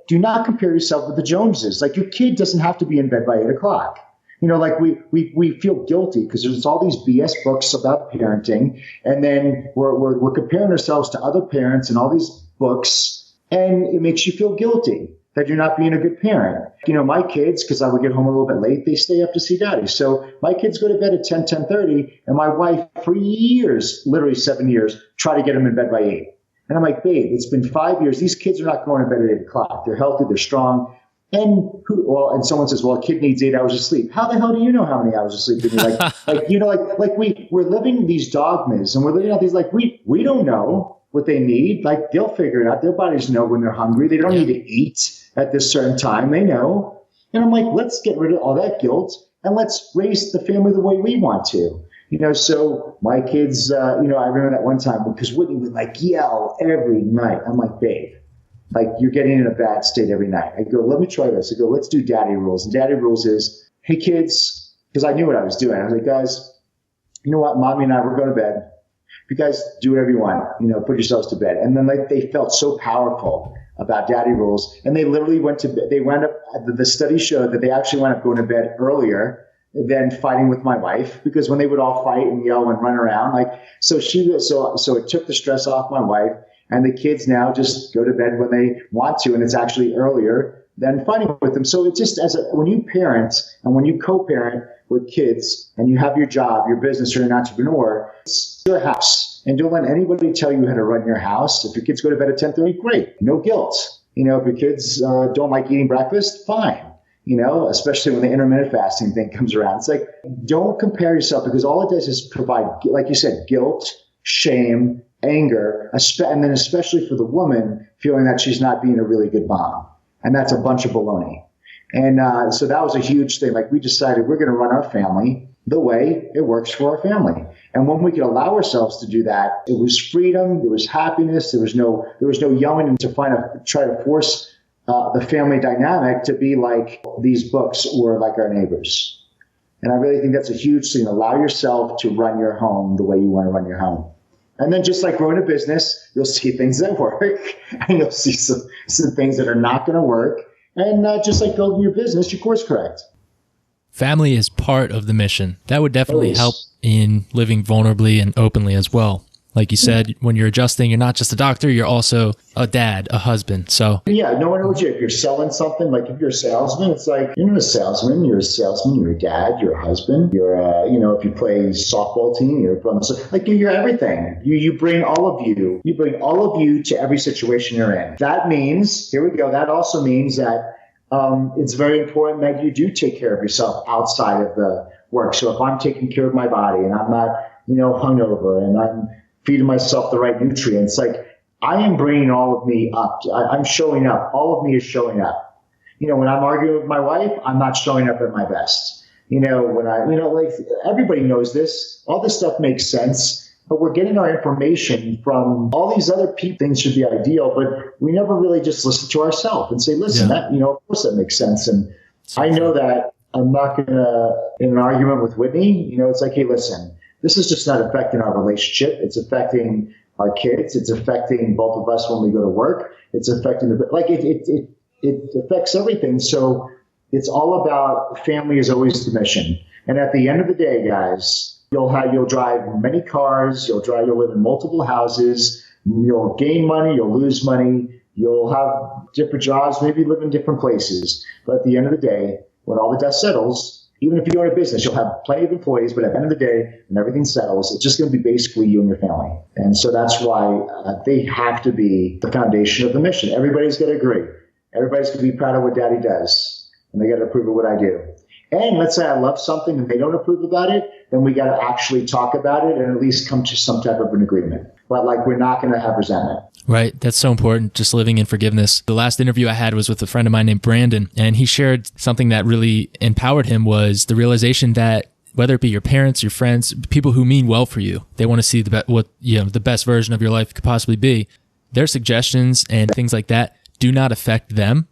Do not compare yourself with the Joneses. Your kid doesn't have to be in bed by 8 o'clock. We feel guilty because there's all these BS books about parenting, and then we're comparing ourselves to other parents and all these books, and it makes you feel guilty that you're not being a good parent. My kids, because I would get home a little bit late, they stay up to see daddy. So my kids go to bed at 10:30, and my wife, for years, literally 7 years, try to get them in bed by 8. And I'm like, babe, it's been 5 years. These kids are not going to bed at 8 o'clock. They're healthy. They're strong. And someone says, well, a kid needs 8 hours of sleep. How the hell do you know how many hours of sleep? We're living these dogmas, and we're living out these, we don't know what they need. They'll figure it out. Their bodies know when they're hungry. They don't need to eat at this certain time. They know. And I'm like, let's get rid of all that guilt and let's raise the family the way we want to. So my kids, I remember that one time because Whitney would yell every night. I'm like, babe, you're getting in a bad state every night. I go, let me try this. I go, let's do daddy rules. And daddy rules is, hey kids, because I knew what I was doing. I was like, guys, you know what? Mommy and I, we're going to bed. You guys do whatever you want, put yourselves to bed. And then they felt so powerful about daddy rules. And they literally the study showed that they actually wound up going to bed earlier than fighting with my wife, because when they would all fight and yell and run around, so it took the stress off my wife. And the kids now just go to bed when they want to, and it's actually earlier than fighting with them. So it just, when you parent and when you co-parent with kids and you have your job, your business, or you're an entrepreneur, it's your house. And don't let anybody tell you how to run your house. If your kids go to bed at 10:30, great, no guilt. If your kids don't like eating breakfast, fine. Especially when the intermittent fasting thing comes around. It's don't compare yourself, because all it does is provide, like you said, guilt, shame, anger, and then especially for the woman feeling that she's not being a really good mom. And that's a bunch of baloney. And so that was a huge thing. We decided we're going to run our family the way it works for our family. And when we could allow ourselves to do that, it was freedom, there was happiness, there was no yelling and try to force the family dynamic to be like these books or like our neighbors. And I really think that's a huge thing. Allow yourself to run your home the way you want to run your home. And then just like growing a business, you'll see things that work and you'll see some things that are not going to work. And just like building your business, you course correct.
Family is part of the mission. That would definitely help in living vulnerably and openly as well. Like you said, when you're adjusting, you're not just a doctor, you're also a dad, a husband. So
yeah, no one knows you. If you're selling something, if you're a salesman, it's you're not a salesman, you're a dad, you're a husband, you're if you play softball team, you're everything. You bring all of you to every situation you're in. That means, here we go, that also means that it's very important that you do take care of yourself outside of the work. So if I'm taking care of my body and I'm not hungover and I'm feeding myself the right nutrients. Like, I am bringing all of me up. I'm showing up. All of me is showing up. When I'm arguing with my wife, I'm not showing up at my best. Like, everybody knows this. All this stuff makes sense. But we're getting our information from all these other people. Things should be ideal, but we never really just listen to ourselves and say, listen, that, of course that makes sense. And I know that I'm not going to, in an argument with Whitney, it's like, hey, listen, this is just not affecting our relationship. It's affecting our kids. It's affecting both of us when we go to work. It's affecting it affects everything. So it's all about family is always the mission. And at the end of the day, guys, you'll drive many cars, you'll live in multiple houses, you'll gain money, you'll lose money, you'll have different jobs, maybe live in different places. But at the end of the day, when all the dust settles, even if you own a business, you'll have plenty of employees, but at the end of the day, when everything settles, it's just going to be basically you and your family. And so that's why they have to be the foundation of the mission. Everybody's got to agree. Everybody's going to be proud of what daddy does, and they got to approve of what I do. And let's say I love something and they don't approve about it, then we got to actually talk about it and at least come to some type of an agreement. But we're not going to have resentment.
Right. That's so important. Just living in forgiveness. The last interview I had was with a friend of mine named Brandon, and he shared something that really empowered him was the realization that whether it be your parents, your friends, people who mean well for you, they want to see the best version of your life could possibly be. Their suggestions and things like that do not affect them.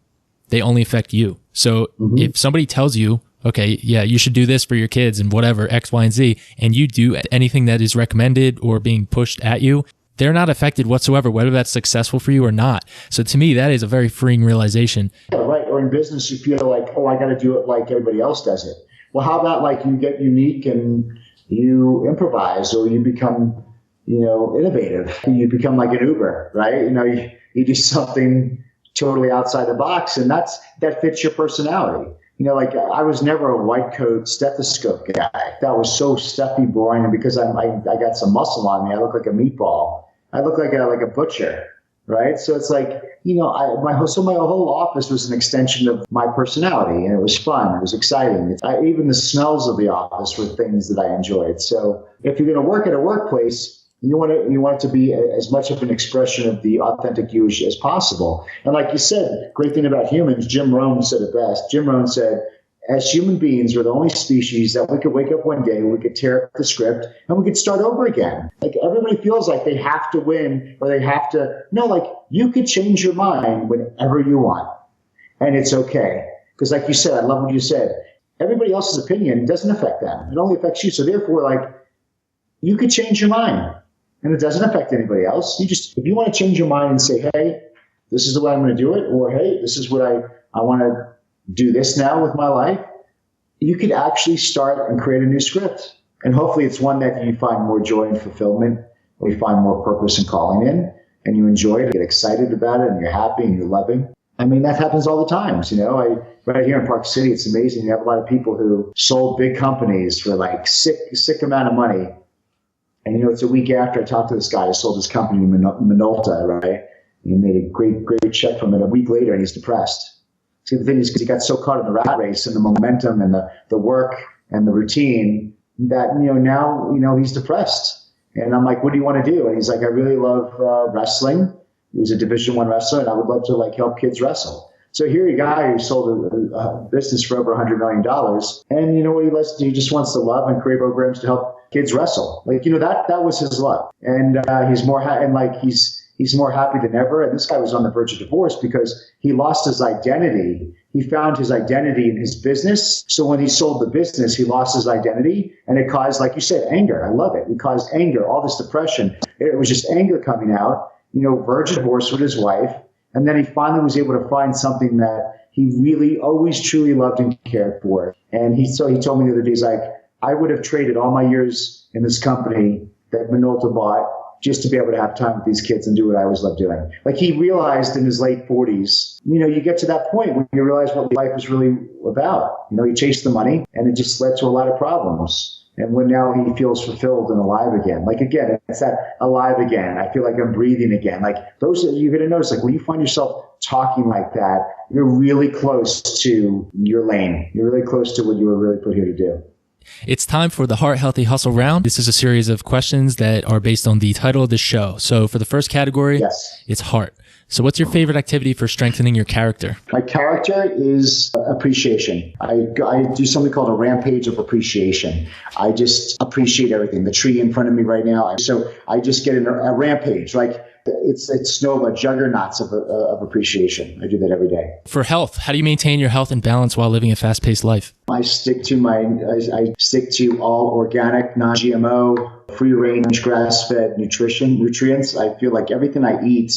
They only affect you. So if somebody tells you, okay, yeah, you should do this for your kids and whatever, X, Y, and Z, and you do anything that is recommended or being pushed at you, they're not affected whatsoever, whether that's successful for you or not. So to me, that is a very freeing realization.
Yeah, right. Or in business, you feel like, oh, I got to do it like everybody else does it. Well, how about you get unique and you improvise or you become, innovative. You become like an Uber, right? You do something totally outside the box, and that fits your personality. I was never a white coat stethoscope guy. That was so stuffy, boring. And because I got some muscle on me, I look like a meatball. I look like a butcher, right? So it's like, my whole office was an extension of my personality, and it was fun. It was exciting. Even the smells of the office were things that I enjoyed. So if you're going to work at a workplace, you want it to be as much of an expression of the authentic you as possible. And like you said, great thing about humans, Jim Rohn said it best. Jim Rohn said, as human beings, we're the only species that we could wake up one day, we could tear up the script, and we could start over again. Everybody feels like they have to win or they have to. No, you could change your mind whenever you want. And it's okay. Because like you said, I love what you said. Everybody else's opinion doesn't affect them. It only affects you. So therefore, you could change your mind. And it doesn't affect anybody else. If you want to change your mind and say, hey, this is the way I'm going to do it, or hey, this is what I want to do this now with my life, you could actually start and create a new script. And hopefully it's one that you find more joy and fulfillment, or you find more purpose and calling in, and you enjoy it, get excited about it, and you're happy and you're loving. I mean, that happens all the time. Right here in Park City, it's amazing. You have a lot of people who sold big companies for sick amount of money. And, it's a week after I talked to this guy who sold his company in Minolta, right? And he made a great check from it. A week later, and he's depressed. See, the thing is, because he got so caught in the rat race and the momentum and the work and the routine that, now he's depressed. And I'm like, what do you want to do? And he's like, I really love wrestling. He was a Division I wrestler, and I would love to help kids wrestle. So here a guy who sold a business for over $100 million. And you know what he likes to do? He just wants to love and create programs to help kids wrestle. That was his love. And he's more he's more happy than ever. And this guy was on the verge of divorce because he lost his identity. He found his identity in his business. So when he sold the business, he lost his identity, and it caused, like you said, anger. I love it. It caused anger, all this depression. It was just anger coming out, verge of divorce with his wife. And then he finally was able to find something that he really always truly loved and cared for. And he told me the other day, he's like, I would have traded all my years in this company that Minolta bought just to be able to have time with these kids and do what I always loved doing. He realized in his late 40s, you get to that point when you realize what life is really about. He chased the money, and it just led to a lot of problems. And when now he feels fulfilled and alive again. Again, it's that alive again. I feel like I'm breathing again. Those that you're going to notice, when you find yourself talking like that, you're really close to your lane. You're really close to what you were really put here to do.
It's time for the Heart Healthy Hustle round. This is a series of questions that are based on the title of the show. So for the first category, It's heart. So what's your favorite activity for strengthening your character?
My character is appreciation. I do something called a rampage of appreciation. I just appreciate everything. The tree in front of me right now. So I just get in a rampage. Like it's snowball juggernauts of appreciation. I do that every day.
For health, how do you maintain your health and balance while living a fast-paced life?
I stick to all organic, non-GMO, free-range, grass-fed nutrients. I feel like everything I eat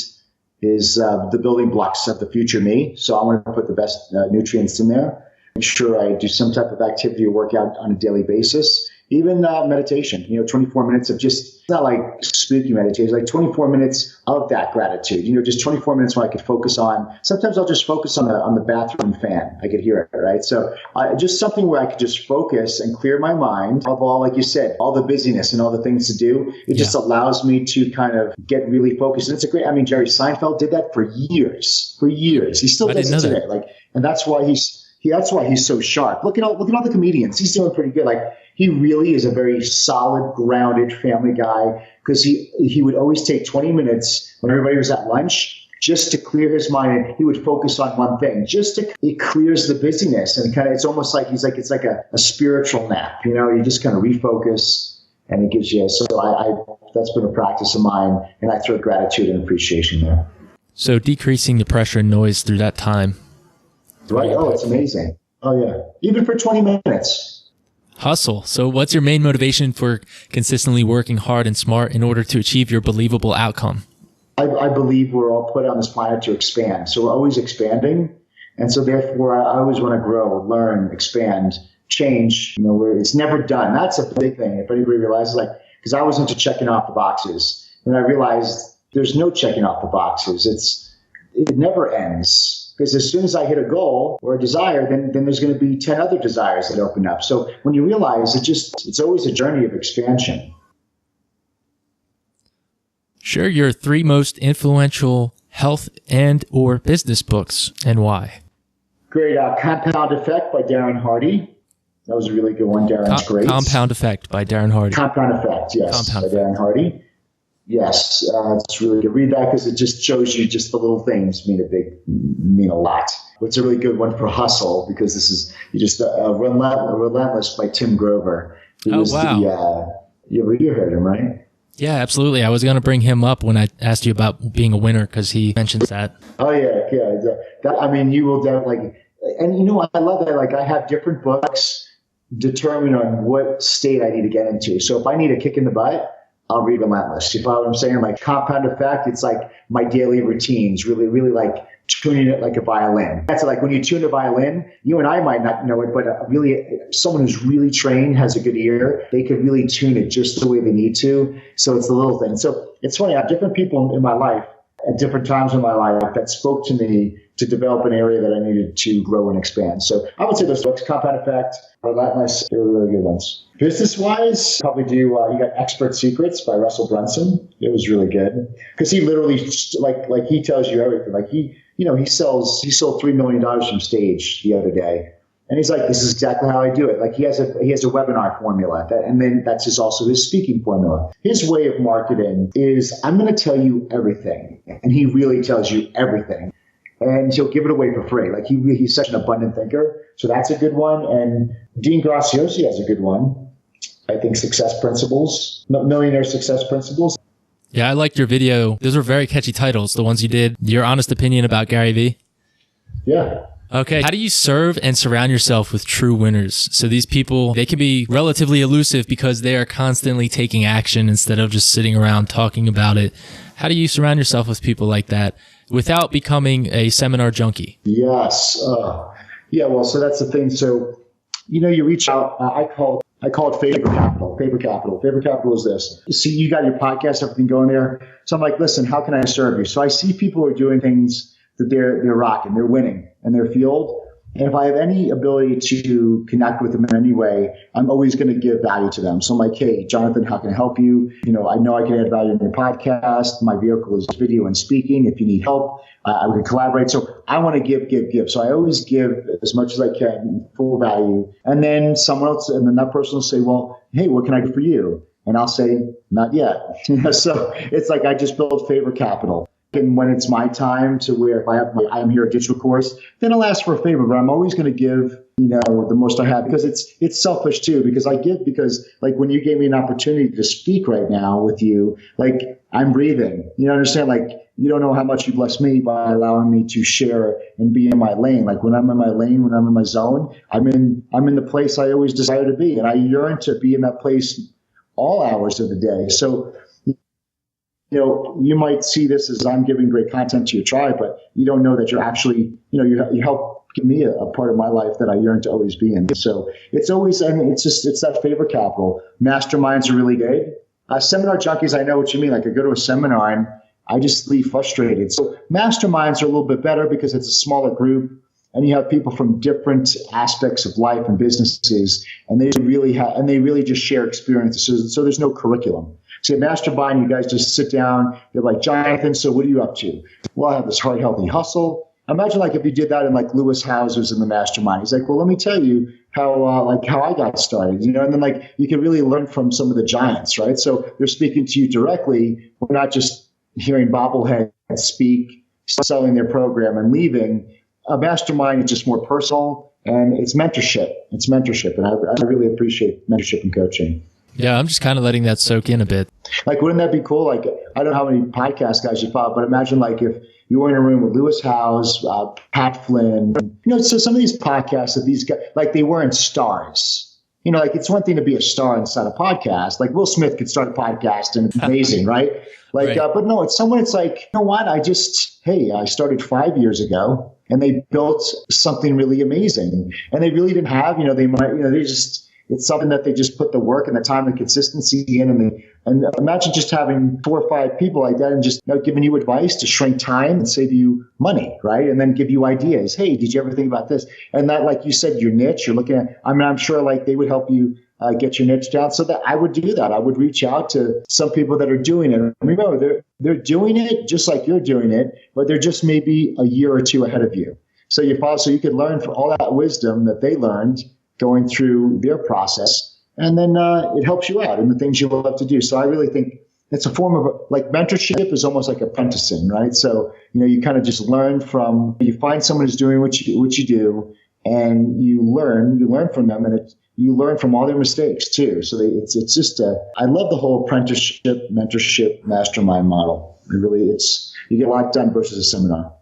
is the building blocks of the future me. So I want to put the best nutrients in there. Make sure I do some type of activity or workout on a daily basis. Even meditation, 24 minutes of just, not like spooky meditation, like 24 minutes of that gratitude, just 24 minutes where I could focus on, sometimes I'll just focus on the bathroom fan. I could hear it, right? So just something where I could just focus and clear my mind of all, like you said, all the busyness and all the things to do. It just allows me to kind of get really focused. And it's a great, Jerry Seinfeld did that for years. He still does it today. And that's why he's so sharp. Look at all the comedians. He's doing pretty good. He really is a very solid, grounded family guy, because he would always take 20 minutes when everybody was at lunch just to clear his mind. He would focus on one thing. It clears the busyness, and it's almost like it's like a spiritual nap. You just kind of refocus, and it gives you. So that's been a practice of mine, and I throw gratitude and appreciation there.
So decreasing the pressure and noise through that time.
Right. Oh, it's amazing. Oh yeah. Even for 20 minutes.
Hustle. So what's your main motivation for consistently working hard and smart in order to achieve your believable outcome?
I believe we're all put on this planet to expand. So we're always expanding. And so therefore I always want to grow, learn, expand, change, it's never done. That's a big thing. If anybody realizes, because I was into checking off the boxes, and I realized there's no checking off the boxes. It never ends. Because as soon as I hit a goal or a desire, then there's going to be 10 other desires that open up. So when you realize it's always a journey of expansion.
Share your 3 most influential health and or business books and why.
Great. Compound Effect by Darren Hardy. That was a really good one. Darren's great.
Compound Effect by Darren Hardy.
Compound Effect, yes, by Darren Hardy. Yes, it's really good. Read that because it just shows you just the little things mean a lot. It's a really good one for hustle, because this is Relentless by Tim Grover. Wow. You heard him, right?
Yeah, absolutely. I was going to bring him up when I asked you about being a winner, because he mentions that.
Oh yeah. You will definitely, and I love that. I have different books determined on what state I need to get into. So if I need a kick in the butt, I'll read Relentless. You follow what I'm saying? Compound Effect, it's like my daily routines, really, really tuning it like a violin. That's when you tune a violin, you and I might not know it, but really someone who's really trained, has a good ear, they could really tune it just the way they need to. So it's the little thing. So it's funny, I have different people in my life at different times in my life that spoke to me to develop an area that I needed to grow and expand. So I would say those books, Compound Effect, Relentless, they were really good ones. Business-wise, probably do, you got Expert Secrets by Russell Brunson. It was really good. Because he literally, he tells you everything. He sold $3 million from stage the other day. And he's like, this is exactly how I do it. He has a webinar formula, and then that's also his speaking formula. His way of marketing is, I'm going to tell you everything. And he really tells you everything. And he'll give it away for free. He's such an abundant thinker. So that's a good one. And Dean Graziosi has a good one. I think Success Principles, Millionaire Success Principles.
Yeah, I liked your video. Those were very catchy titles, the ones you did. Your honest opinion about Gary Vee.
Yeah.
Okay. How do you serve and surround yourself with true winners? So these people, they can be relatively elusive because they are constantly taking action instead of just sitting around talking about it. How do you surround yourself with people like that without becoming a seminar junkie?
Yes. Well, so that's the thing. So, you reach out. I call it favor capital. Favor capital. Favor capital is this. See, you got your podcast, everything going there. So I'm like, listen, how can I serve you? So I see people who are doing things that they're rocking, they're winning in their field. And if I have any ability to connect with them in any way, I'm always going to give value to them. So I'm like, hey, Jonathan, how can I help you? I know I can add value in your podcast. My vehicle is video and speaking. If you need help, we can collaborate. So I want to give. So I always give as much as I can, full value. And then someone else, and then that person will say, well, hey, what can I do for you? And I'll say, not yet. So it's like I just build favor capital. And when it's my time to where if I am here at digital course, then I'll ask for a favor, but I'm always going to give, the most I have, because it's selfish too, because I give, because like when you gave me an opportunity to speak right now with you, like I'm breathing, understand? Like you don't know how much you bless me by allowing me to share and be in my lane. Like when I'm in my lane, when I'm in my zone, I'm in the place I always desire to be. And I yearn to be in that place all hours of the day. So, you might see this as I'm giving great content to your tribe, but you don't know that you're actually, you help give me a part of my life that I yearn to always be in. So it's always, it's that favor capital. Masterminds are really good. Seminar junkies, I know what you mean. Like I go to a seminar and I just leave frustrated. So masterminds are a little bit better because it's a smaller group and you have people from different aspects of life and businesses, and they really just share experiences. So there's no curriculum. So mastermind, you guys just sit down. You're like, Jonathan, so what are you up to? Well, I have this heart healthy hustle. Imagine like if you did that and like Lewis Howes was in the mastermind. He's like, well, let me tell you how I got started, and then like you can really learn from some of the giants, right? So they're speaking to you directly. We're not just hearing bobbleheads speak, selling their program and leaving. A mastermind is just more personal, and it's mentorship. And I really appreciate mentorship and coaching.
Yeah, I'm just kind of letting that soak in a bit.
Like, wouldn't that be cool? Like, I don't know how many podcast guys you follow, but imagine like if you were in a room with Lewis Howes, Pat Flynn, so some of these podcasts that these guys, like they weren't stars. Like it's one thing to be a star inside a podcast. Like Will Smith could start a podcast and it's amazing, right? Like, right. But no, it's someone, it's like, you know what? I started 5 years ago and they built something really amazing. And they really didn't have, it's something that they just put the work and the time and consistency in. And imagine just having 4 or 5 people like that and just giving you advice to shrink time and save you money, right? And then give you ideas. Hey, did you ever think about this? And that, like you said, your niche, you're looking at, I'm sure like they would help you get your niche down. So that I would do that. I would reach out to some people that are doing it. Remember, they're doing it just like you're doing it, but they're just maybe a year or 2 ahead of you. So you could learn from all that wisdom that they learned going through their process, and then it helps you out in the things you love to do. So I really think it's a form of like mentorship is almost like apprenticing, right? So you kind of just learn from, you find someone who's doing what you do, and you learn from them, and you learn from all their mistakes too. So it's just I love the whole apprenticeship, mentorship, mastermind model. You get a lot done versus a seminar.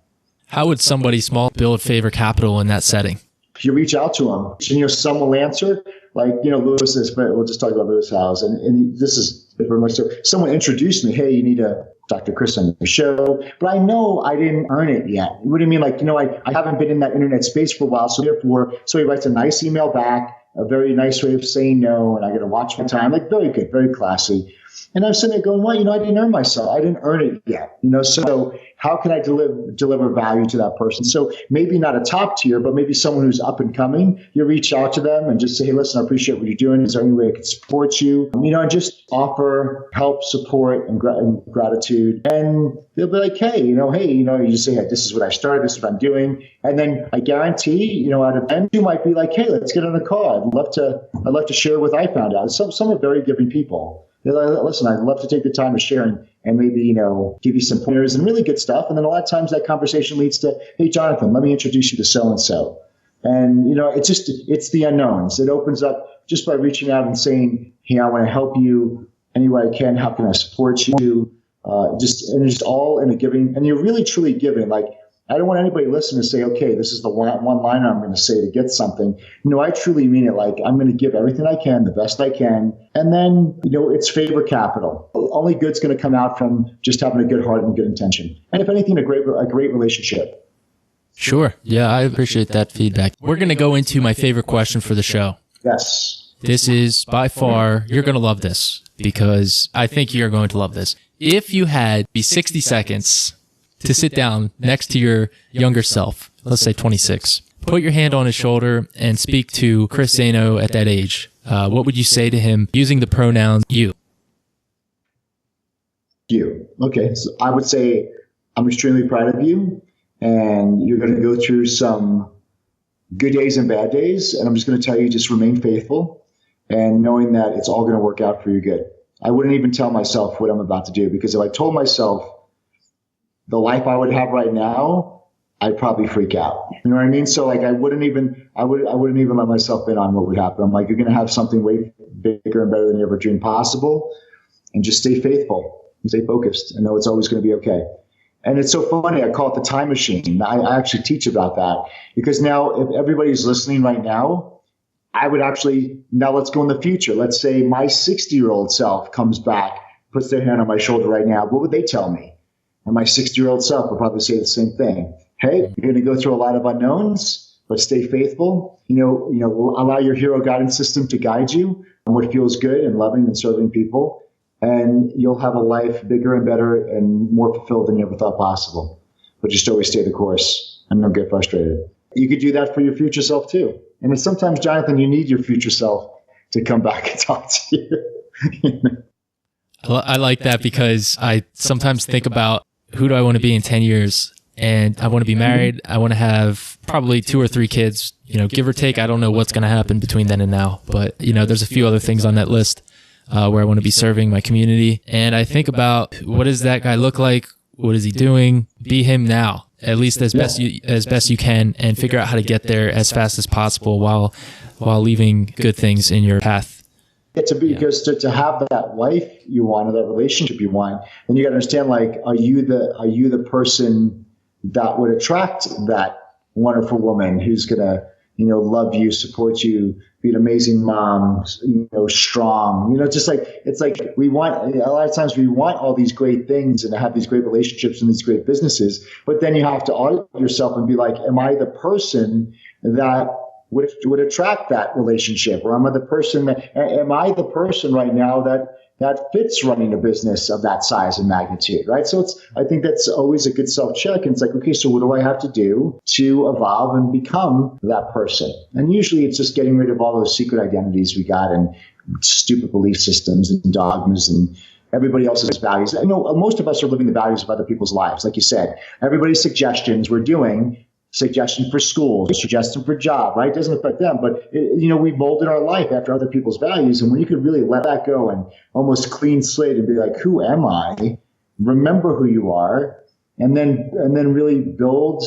How would somebody small build favor capital in that setting?
If you reach out to them, and some will answer, like, Lewis is, but we'll just talk about Lewis Howes. And this is very much so. Someone introduced me, hey, you need a Dr. Chris on the show, but I know I didn't earn it yet. What do you mean? Like, I haven't been in that internet space for a while. So he writes a nice email back, a very nice way of saying no. And I got to watch my time, like very good, very classy. And I'm sitting there going, well, I didn't earn myself. I didn't earn it yet. So how can I deliver value to that person? So maybe not a top tier, but maybe someone who's up and coming. You reach out to them and just say, hey, listen, I appreciate what you're doing. Is there any way I can support you? And just offer help, support, and gratitude. And they'll be like, hey, you just say, hey, this is what I started. This is what I'm doing. And then I guarantee, out of 10, you might be like, hey, let's get on a call. I'd love to share what I found out. Some are very giving people. Listen, I'd love to take the time to share and maybe, give you some pointers and really good stuff. And then a lot of times that conversation leads to, hey, Jonathan, let me introduce you to so-and-so. And, it's the unknowns. It opens up just by reaching out and saying, hey, I want to help you any way I can. How can I support you? Just all in a giving. And you're really, truly giving. Like, I don't want anybody listening to say, okay, this is the one line I'm going to say to get something. I truly mean it. Like, I'm going to give everything I can, the best I can. And then, it's favor capital. Only good's going to come out from just having a good heart and good intention. And if anything, a great relationship.
Sure. Yeah, I appreciate that feedback. We're going to go into my favorite question for the show.
Yes.
This is by far, you're going to love this because I think you're going to love this. If you had 60 seconds to sit down next to your younger self, let's say 26, put your hand on his shoulder and speak to Chris Zaino at that age, what would you say to him using the pronouns you?
You. Okay. So I would say I'm extremely proud of you, and you're going to go through some good days and bad days. And I'm just going to tell you, just remain faithful and knowing that it's all going to work out for your good. I wouldn't even tell myself what I'm about to do, because if I told myself the life I would have right now, I'd probably freak out. You know what I mean? So like, I wouldn't even let myself in on what would happen. I'm like, you're going to have something way bigger and better than you ever dreamed possible. And just stay faithful and stay focused and know it's always going to be okay. And it's so funny. I call it the time machine. I actually teach about that, because now if everybody's listening right now, I would actually, now let's go in the future. Let's say my 60-year-old self comes back, puts their hand on my shoulder right now. What would they tell me? And my 60-year-old self would probably say the same thing. Hey, you're going to go through a lot of unknowns, but stay faithful. Allow your hero guidance system to guide you on what feels good and loving and serving people. And you'll have a life bigger and better and more fulfilled than you ever thought possible. But just always stay the course and don't get frustrated. You could do that for your future self too. And sometimes, Jonathan, you need your future self to come back and talk to you.
I like that, because I sometimes think about, who do I want to be in 10 years? And I want to be married. I want to have probably 2 or 3 kids, give or take. I don't know what's going to happen between then and now. But, there's a few other things on that list where I want to be serving my community. And I think about, what does that guy look like? What is he doing? Be him now, at least as best you can, and figure out how to get there as fast as possible while leaving good things in your path.
Because to have that life you want, or that relationship you want, then you got to understand, like, are you the person that would attract that wonderful woman who's gonna love you, support you, be an amazing mom, strong, just like, it's like a lot of times we want all these great things and to have these great relationships and these great businesses, but then you have to audit yourself and be like, am I the person that would attract that relationship? Or am I the person right now that fits running a business of that size and magnitude, right? So I think that's always a good self-check. And it's like, okay, so what do I have to do to evolve and become that person? And usually it's just getting rid of all those secret identities we got and stupid belief systems and dogmas and everybody else's values. Most of us are living the values of other people's lives. Like you said, everybody's suggestions we're doing. Suggestion for school, suggestion for job, right? It doesn't affect them, but we molded our life after other people's values. And when you could really let that go and almost clean slate and be like, who am I? Remember who you are, and then really build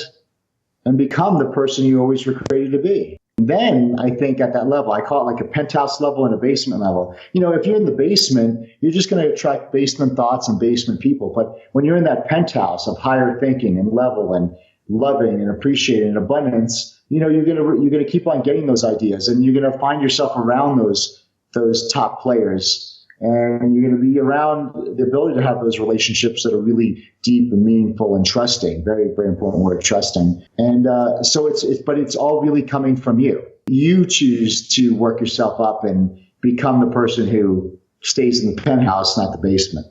and become the person you always were created to be. And then I think at that level, I call it like a penthouse level and a basement level. If you're in the basement, you're just going to attract basement thoughts and basement people. But when you're in that penthouse of higher thinking and level and loving and appreciating and abundance, you're gonna keep on getting those ideas, and you're gonna find yourself around those top players, and you're gonna be around the ability to have those relationships that are really deep and meaningful and trusting. Very, very important word, trusting. And so it's all really coming from you. You choose to work yourself up and become the person who stays in the penthouse, not the basement.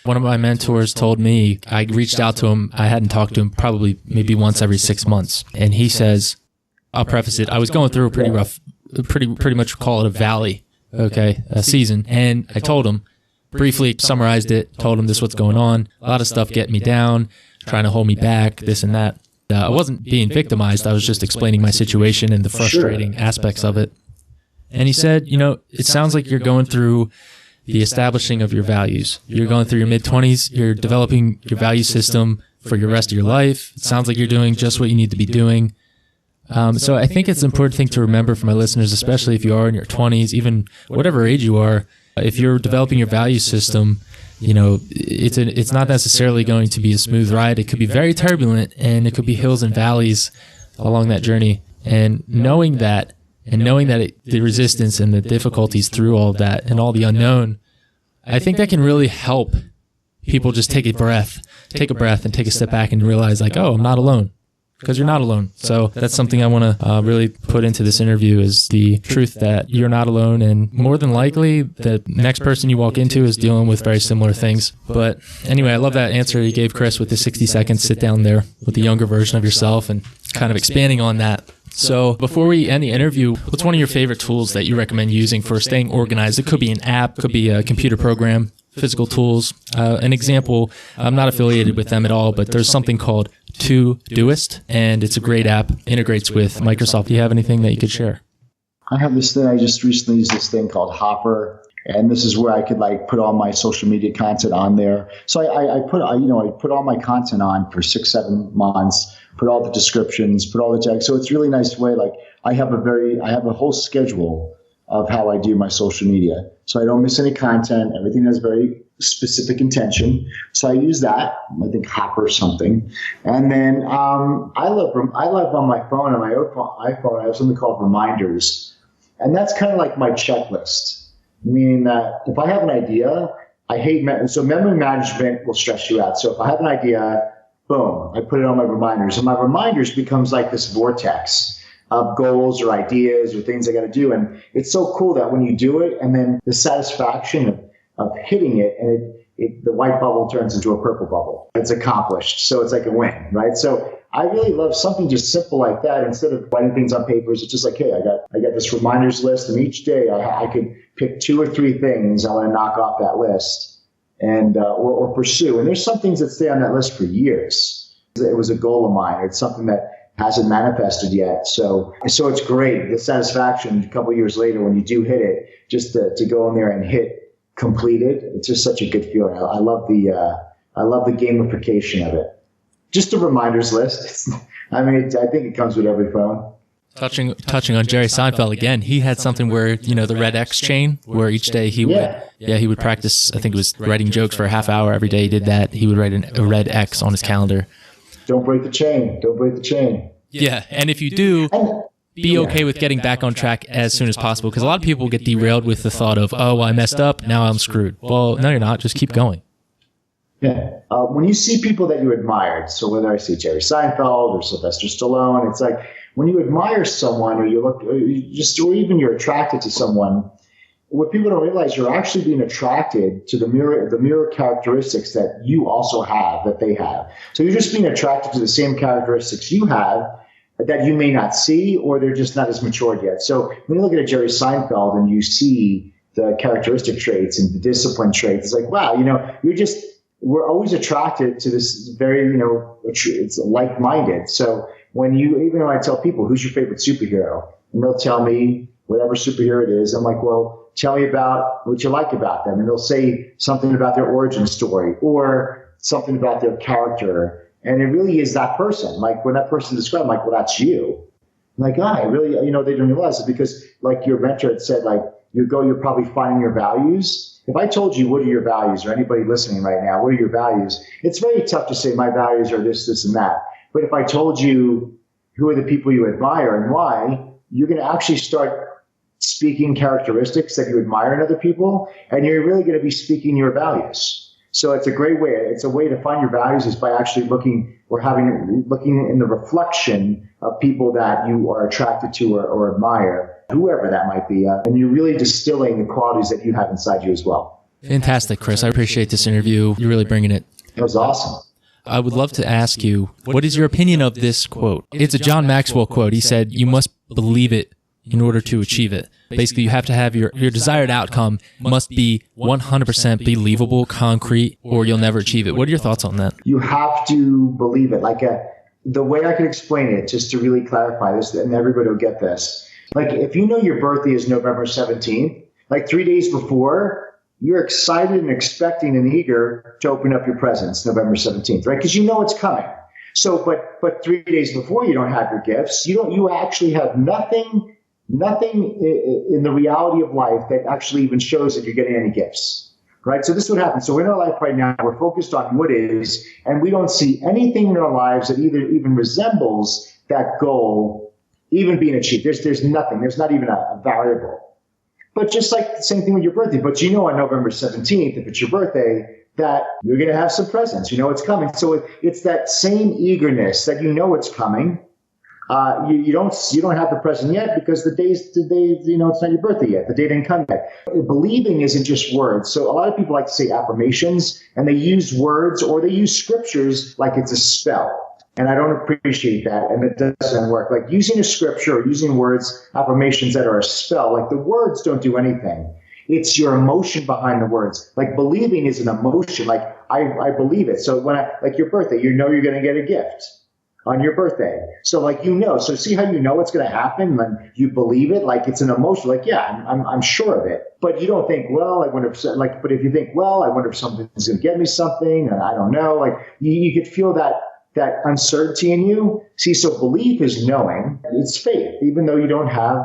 One of my mentors told me, I reached out to him. I hadn't talked to him probably maybe once every 6 months. And he says, I'll preface it, I was going through a pretty rough, pretty much call it a valley, a season. And I told him, briefly summarized it, told him this is what's going on. A lot of stuff getting me down, trying to hold me back, this and that. I wasn't being victimized. I was just explaining my situation and the frustrating aspects of it. And he said, it sounds like you're going through the establishing of your values. You're going through your mid-20s. You're developing your value system for your rest of your life. It sounds like you're doing just what you need to be doing. So I think it's an important thing to remember for my listeners, especially if you are in your 20s, even whatever age you are. If you're developing your value system, it's not necessarily going to be a smooth ride. It could be very turbulent, and it could be hills and valleys along that journey. And knowing that, the resistance and the difficulties through all of that and all the unknown, I think that can really help people just take a breath and take a step back and realize, like, oh, I'm not alone, because you're not alone. So that's something I want to really put into this interview, is the truth that you're not alone. And more than likely, the next person you walk into is dealing with very similar things. But anyway, I love that answer you gave, Chris, with the 60 seconds sit down there with the younger version of yourself and kind of expanding on that. So before we end the interview, what's one of your favorite tools that you recommend using for staying organized? It could be an app, could be a computer program, physical tools. An example, I'm not affiliated with them at all, but there's something called Todoist, and it's a great app, integrates with Microsoft. Do you have anything that you could share?
I have this thing, I just recently used this thing called Hopper. And this is where I could like put all my social media content on there. So I put all my content on for 6-7 months, put all the descriptions, put all the text. So it's a really nice way. Like I have a whole schedule of how I do my social media. So I don't miss any content. Everything has very specific intention. So I use that. I think Hopper or something. And then I love on my phone, on my iPhone, I have something called Reminders. And that's kind of like my checklist. Meaning that if I have an idea, so memory management will stress you out. So if I have an idea, boom, I put it on my reminders. And my reminders becomes like this vortex of goals or ideas or things I got to do. And it's so cool that when you do it and then the satisfaction of hitting it and the white bubble turns into a purple bubble. It's accomplished. So it's like a win, right? So I really love something just simple like that. Instead of writing things on papers, it's just like, hey, I got this reminders list, and each day I could pick 2 or 3 things I want to knock off that list and or pursue. And there's some things that stay on that list for years. It was a goal of mine. It's something that hasn't manifested yet. So it's great. The satisfaction a couple of years later when you do hit it, just to go in there and hit completed. It's just such a good feeling. I love the gamification of it. Just a reminders list. I think it comes with every phone.
Touching on Jerry Seinfeld again, he had something where, the red X chain, where each day he would practice, I think it was writing jokes for a half hour every day. He did that. He would write a red X on his calendar.
Don't break the chain. Don't break the chain.
Yeah. And if you do, be okay with getting back on track as soon as possible. Because a lot of people get derailed with the thought of, oh, I messed up, now I'm screwed. Well, no, you're not. Just keep going.
Yeah. When you see people that you admired, so whether I see Jerry Seinfeld or Sylvester Stallone, it's like when you admire someone or even you're attracted to someone, what people don't realize, you're actually being attracted to the mirror characteristics that you also have, that they have. So you're just being attracted to the same characteristics you have that you may not see, or they're just not as matured yet. So when you look at a Jerry Seinfeld and you see the characteristic traits and the discipline traits, it's like, wow, we're always attracted to this very, it's like-minded. So even when I tell people, who's your favorite superhero? And they'll tell me whatever superhero it is. I'm like, well, tell me about what you like about them. And they'll say something about their origin story or something about their character. And it really is that person. Like when that person described, I'm like, well, that's you. I'm like, I really, they didn't realize it because like your mentor had said, like, you're probably finding your values. If I told you what are your values, or anybody listening right now, what are your values? It's very tough to say my values are this, this, and that. But if I told you who are the people you admire and why, you're going to actually start speaking characteristics that you admire in other people, and you're really going to be speaking your values. So it's a great way. It's a way to find your values is by actually looking in the reflection of people that you are attracted to or admire, whoever that might be. And you're really distilling the qualities that you have inside you as well.
Fantastic, Chris. I appreciate this interview. You're really bringing it.
It was awesome.
I would love to ask you, what is your opinion of this quote? It's a John Maxwell quote. He said, you must believe it in order to achieve it. Basically, you have to have your desired outcome must be 100% believable, concrete, or you'll never achieve it. What are your thoughts on that?
You have to believe it. The way I can explain it, just to really clarify this, and everybody will get this. Like, if you know your birthday is November 17th, like 3 days before, you're excited and expecting and eager to open up your presents November 17th, right? Because you know it's coming. So, but 3 days before you don't have your gifts, you actually have nothing in the reality of life that actually even shows that you're getting any gifts, right? So this is what happens. So in our life right now, we're focused on what is, and we don't see anything in our lives that even resembles that goal even being achieved. There's nothing. There's not even a variable. But just like the same thing with your birthday. But on November 17th, if it's your birthday, that you're going to have some presents. It's coming. So it's that same eagerness that it's coming. You don't have the present yet because the day, it's not your birthday yet. The day didn't come yet. Believing isn't just words. So a lot of people like to say affirmations, and they use words or they use scriptures like it's a spell. And I don't appreciate that. And it doesn't work. Like using a scripture or using words, affirmations that are a spell, like the words don't do anything. It's your emotion behind the words. Like believing is an emotion. Like I believe it. So when like your birthday, you know you're going to get a gift on your birthday. So like, so see how you know it's going to happen when you believe it? Like it's an emotion. Like, yeah, I'm sure of it. But you don't think, well, I wonder if, like, but if you think, well, I wonder if something's going to get me something, and I don't know, like you could feel that uncertainty in you. See, so belief is knowing. It's faith, even though you don't have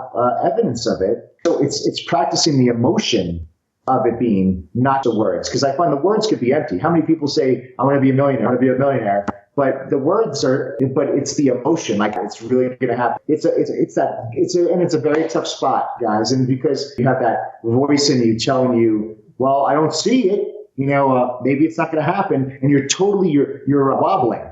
evidence of it. So it's practicing the emotion of it being, not the words. Because I find the words could be empty. How many people say, I want to be a millionaire, I want to be a millionaire? But the words but it's the emotion. Like it's really going to happen. It's a very tough spot, guys. And because you have that voice in you telling you, well, I don't see it, maybe it's not going to happen. And you're wobbling.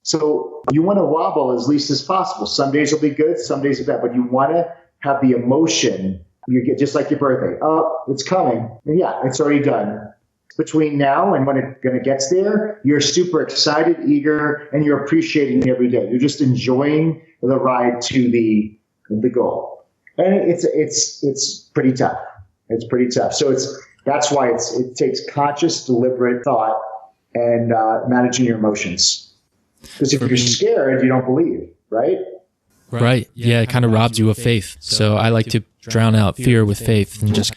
So you want to wobble as least as possible. Some days will be good, some days are bad, but you want to have the emotion. You get just like your birthday. Oh, it's coming. And yeah, it's already done. Between now and when it gets there, you're super excited, eager, and you're appreciating every day. You're just enjoying the ride to the goal. And it's pretty tough. It's pretty tough. So that's why it takes conscious, deliberate thought and managing your emotions. Because if you're scared, you don't believe, right?
Right. Yeah, it kind of robs you of faith. So I like to drown out fear with faith and just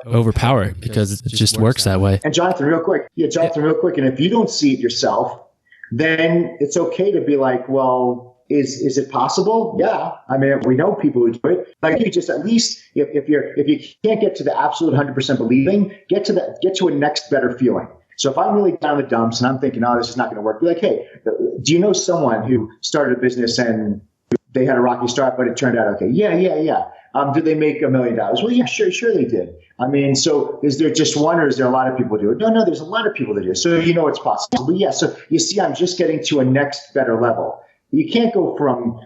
overpower it because it just works that way.
And Jonathan, real quick. And if you don't see it yourself, then it's okay to be like, well, is it possible? Yeah. I mean, we know people who do it. Like you just at least, if you can't get to the absolute 100% believing, get to a next better feeling. So if I'm really down in the dumps and I'm thinking, oh, this is not going to work, be like, hey, do you know someone who started a business and they had a rocky start, but it turned out okay? Yeah. Did they make $1 million? Well, yeah, sure they did. I mean, so is there just one or is there a lot of people who do it? No, there's a lot of people that do it. So it's possible. But yeah, so you see, I'm just getting to a next better level. You can't go from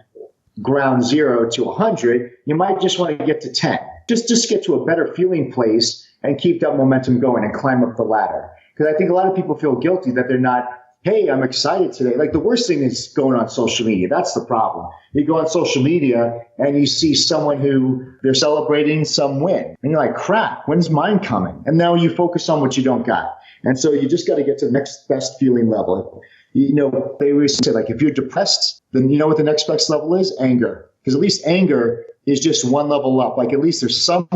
ground zero to 100. You might just want to get to 10. Just get to a better feeling place and keep that momentum going and climb up the ladder. Because I think a lot of people feel guilty that they're not, hey, I'm excited today. Like the worst thing is going on social media. That's the problem. You go on social media and you see someone who they're celebrating some win. And you're like, crap, when's mine coming? And now you focus on what you don't got. And so you just got to get to the next best feeling level. They always say, like, if you're depressed, then you know what the next best level is? Anger. Because at least anger is just one level up. Like at least there's some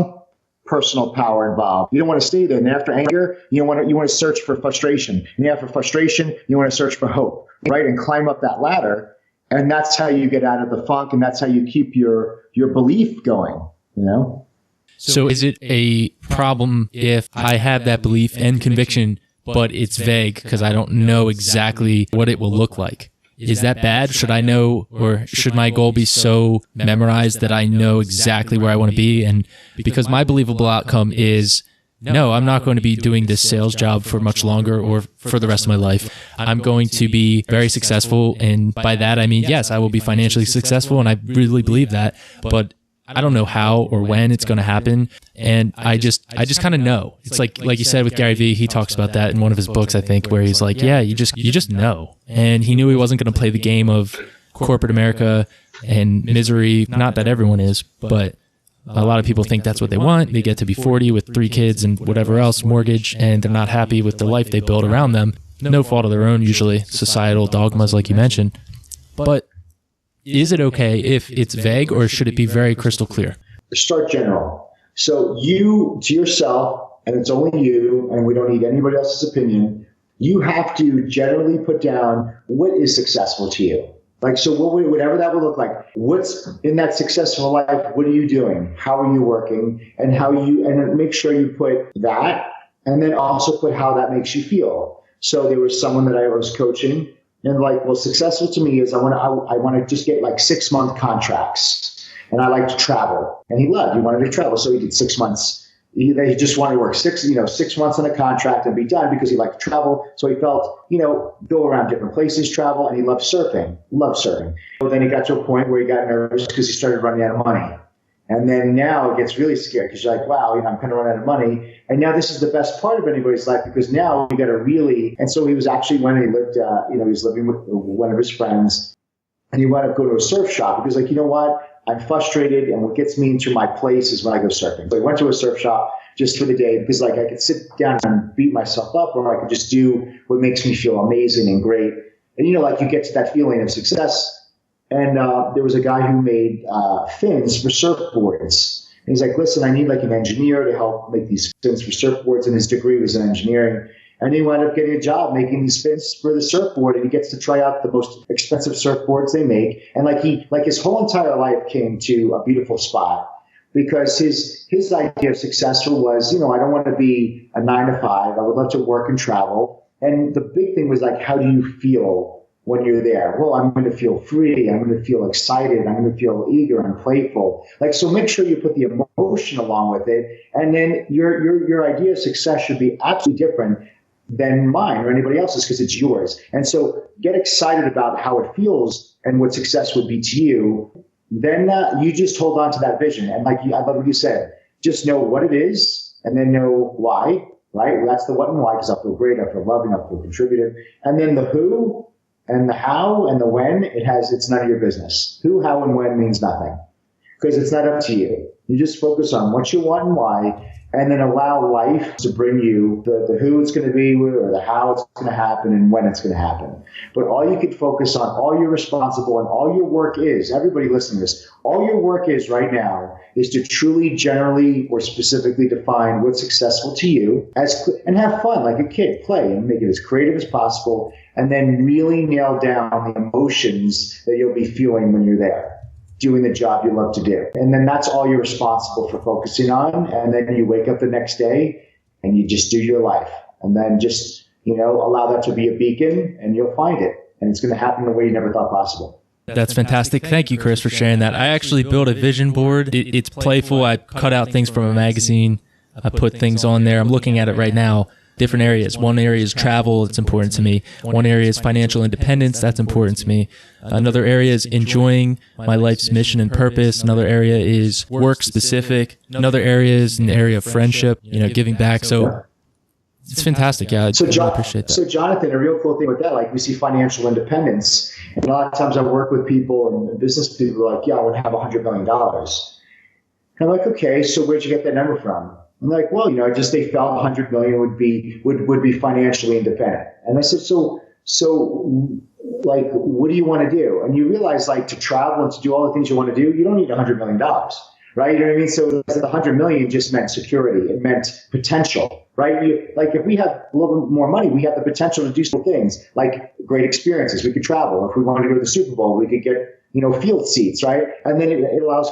personal power involved. You don't want to stay there. And after anger, you want to search for frustration. And after frustration, you want to search for hope, right? And climb up that ladder. And that's how you get out of the funk. And that's how you keep your belief going,
So is it a problem if I have that belief and conviction, but it's vague because I don't know exactly what it will look like? Is that bad? Should I know, or should my goal be so memorized that I know exactly where I want to be? And because my believable outcome is, no, I'm not going to be doing this sales job for much longer or for the rest of my life. I'm going to be very successful. And by that, I mean, yes, I will be financially successful. And I really believe that, but I don't know how or when it's going to happen. And I just kind of know. It's like you said with Gary Vee, he talks about that in one of his books, I think, where he's like, yeah, you just know. And he knew he wasn't going to play the game of corporate America and misery. Not that everyone is, but a lot of people think that's what they want. They get to be 40 with 3 kids and whatever else, mortgage, and they're not happy with the life they build around them. No fault of their own, usually, societal dogmas like you mentioned. But is it okay if it's vague, or should it be very crystal clear?
Start general. So you, to yourself, and it's only you, and we don't need anybody else's opinion, you have to generally put down what is successful to you. Like, so whatever that will look like, what's in that successful life, what are you doing? How are you working? And and make sure you put that, and then also put how that makes you feel. So there was someone that I was coaching, and like, well, successful to me is I want to just get like 6-month contracts, and I like to travel. And he wanted to travel, so he did 6 months. He just wanted to work 6 months on a contract and be done because he liked to travel. So he felt, go around different places, travel, and he loved surfing. But then he got to a point where he got nervous because he started running out of money. And then now it gets really scary because you're like, wow, I'm kind of running out of money. And now this is the best part of anybody's life because now you got to really, and so he was actually, when he lived, he was living with one of his friends, and he wanted to go to a surf shop. He was like, you know what? I'm frustrated, and what gets me into my place is when I go surfing. So I went to a surf shop just for the day because I could sit down and beat myself up, or I could just do what makes me feel amazing and great. And you get to that feeling of success. And there was a guy who made fins for surfboards. And he's like, listen, I need an engineer to help make these fins for surfboards. And his degree was in engineering. And he wound up getting a job making these fins for the surfboard. And he gets to try out the most expensive surfboards they make. And his whole entire life came to a beautiful spot because his idea of successful was, I don't want to be a 9-to-5. I would love to work and travel. And the big thing was how do you feel when you're there? Well, I'm going to feel free. I'm going to feel excited. I'm going to feel eager and playful. So make sure you put the emotion along with it. And then your idea of success should be absolutely different than mine or anybody else's because it's yours. And so get excited about how it feels and what success would be to you. Then you just hold on to that vision. And I love what you said, just know what it is and then know why, right? That's the what and why, because I feel great, I feel loving, I feel contributive. And then the who and the how and the when, it's none of your business. Who, how, and when means nothing because it's not up to you. You just focus on what you want and why, and then allow life to bring you the who it's going to be or the how it's going to happen and when it's going to happen. But all you can focus on, all you're responsible and all your work is, everybody listening to this, all your work is right now is to truly, generally, or specifically define what's successful to you and have fun like a kid, play and make it as creative as possible, and then really nail down the emotions that you'll be feeling when you're there, doing the job you love to do. And then that's all you're responsible for focusing on. And then you wake up the next day and you just do your life. And then just, allow that to be a beacon and you'll find it. And it's going to happen in a way you never thought possible.
That's fantastic. Thank you, Chris, for sharing that. I actually built a vision board. It's playful. I cut out things from a magazine. I put things on there. I'm looking at it right now. Different areas. One area is travel. It's important to me. One area is financial independence. That's important to me. Another area is enjoying my life's mission and purpose. Another area is work specific. Another area is in the area of friendship, giving back. So it's fantastic. Yeah, I really appreciate that.
So Jonathan, a real cool thing with that, we see financial independence. And a lot of times I work with people and business people who are like, yeah, I would have $100 million. And I'm like, okay, so where'd you get that number from? I'm like, well, they felt 100 million would be financially independent. And I said, so what do you want to do? And you realize to travel and to do all the things you want to do, you don't need $100 million, right? You know what I mean? So the 100 million just meant security. It meant potential, right? If we have a little bit more money, we have the potential to do some things like great experiences. We could travel. If we wanted to go to the Super Bowl, we could get field seats, right? And then it allows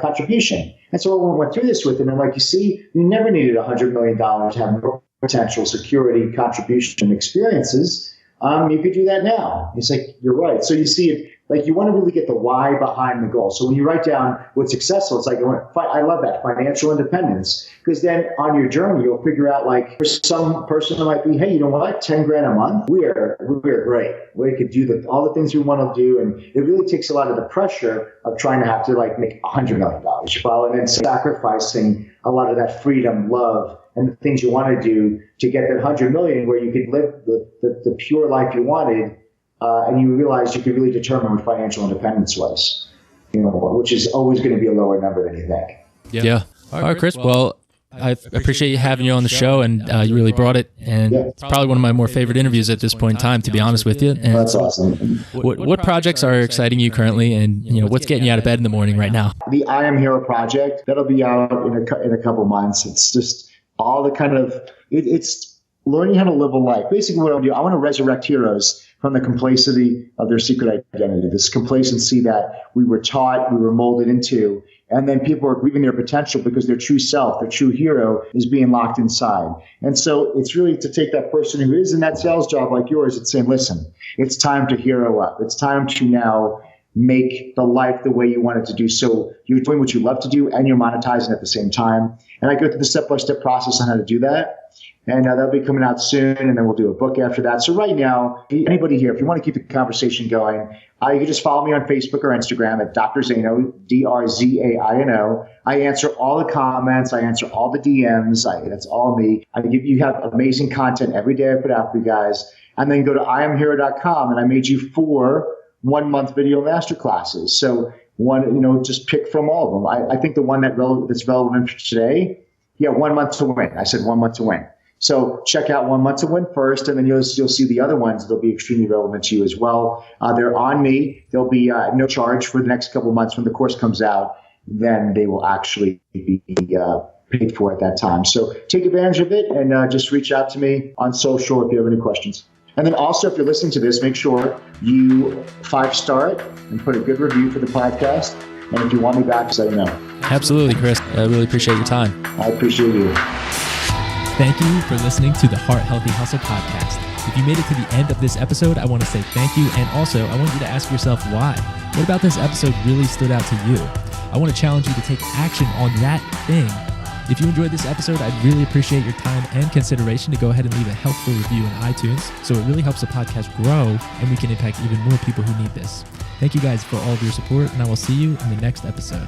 contribution. And so I went through this with him. And you see, you never needed $100 million to have more potential, security, contribution, experiences. You could do that now. He's like, you're right. So you see it, you want to really get the why behind the goal. So when you write down what's successful, it's I love that, financial independence. Because then on your journey, you'll figure out for some person it might be, hey, you know what, 10 grand a month, we're great. We could do all the things we want to do. And it really takes a lot of the pressure of trying to have to make $100 million. You follow? And then sacrificing a lot of that freedom, love, and the things you want to do to get that 100 million where you could live the pure life you wanted. And you realize you could really determine what financial independence was, which is always going to be a lower number than you think.
Yeah. All right, Chris. Well, I appreciate you having you on the show, and you really brought it. And it's probably one of my more favorite interviews at this point in time, to be honest with you. And
that's awesome.
What projects are exciting you currently, and what's getting you out of bed in the morning right now?
The I Am Hero project, that'll be out in a couple months. It's just all the kind of it's learning how to live a life. Basically, what I want to do, I want to resurrect heroes from the complacency of their secret identity, this complacency that we were taught, we were molded into, and then people are grieving their potential because their true self, their true hero, is being locked inside. And so it's really to take that person who is in that sales job like yours and saying, listen, it's time to hero up. It's time to now make the life the way you want it to do. So you're doing what you love to do and you're monetizing at the same time. And I go through the step-by-step process on how to do that. And that'll be coming out soon, and then we'll do a book after that. So right now, anybody here, if you want to keep the conversation going, you can just follow me on Facebook or Instagram at Dr. Zaino, DrZaino. I answer all the comments. I answer all the DMs. That's all me. You have amazing content every day I put out for you guys. And then go to IamHero.com, and I made you 4 one-month video masterclasses. So just pick from all of them. I think the one that's relevant for today, 1 month to win. I said 1 month to win. So check out 1 month to win first, and then you'll see the other ones. They'll be extremely relevant to you as well. They're on me. There'll be no charge for the next couple of months. When the course comes out, then they will actually be paid for at that time. So take advantage of it, and just reach out to me on social if you have any questions. And then also, if you're listening to this, make sure you 5-star it and put a good review for the podcast. And if you want me back, just let me know.
Absolutely, Chris. I really appreciate your time.
I appreciate you.
Thank you for listening to the Heart Healthy Hustle podcast. If you made it to the end of this episode, I want to say thank you. And also, I want you to ask yourself why. What about this episode really stood out to you? I want to challenge you to take action on that thing. If you enjoyed this episode, I'd really appreciate your time and consideration to go ahead and leave a helpful review in iTunes. So it really helps the podcast grow, and we can impact even more people who need this. Thank you guys for all of your support, and I will see you in the next episode.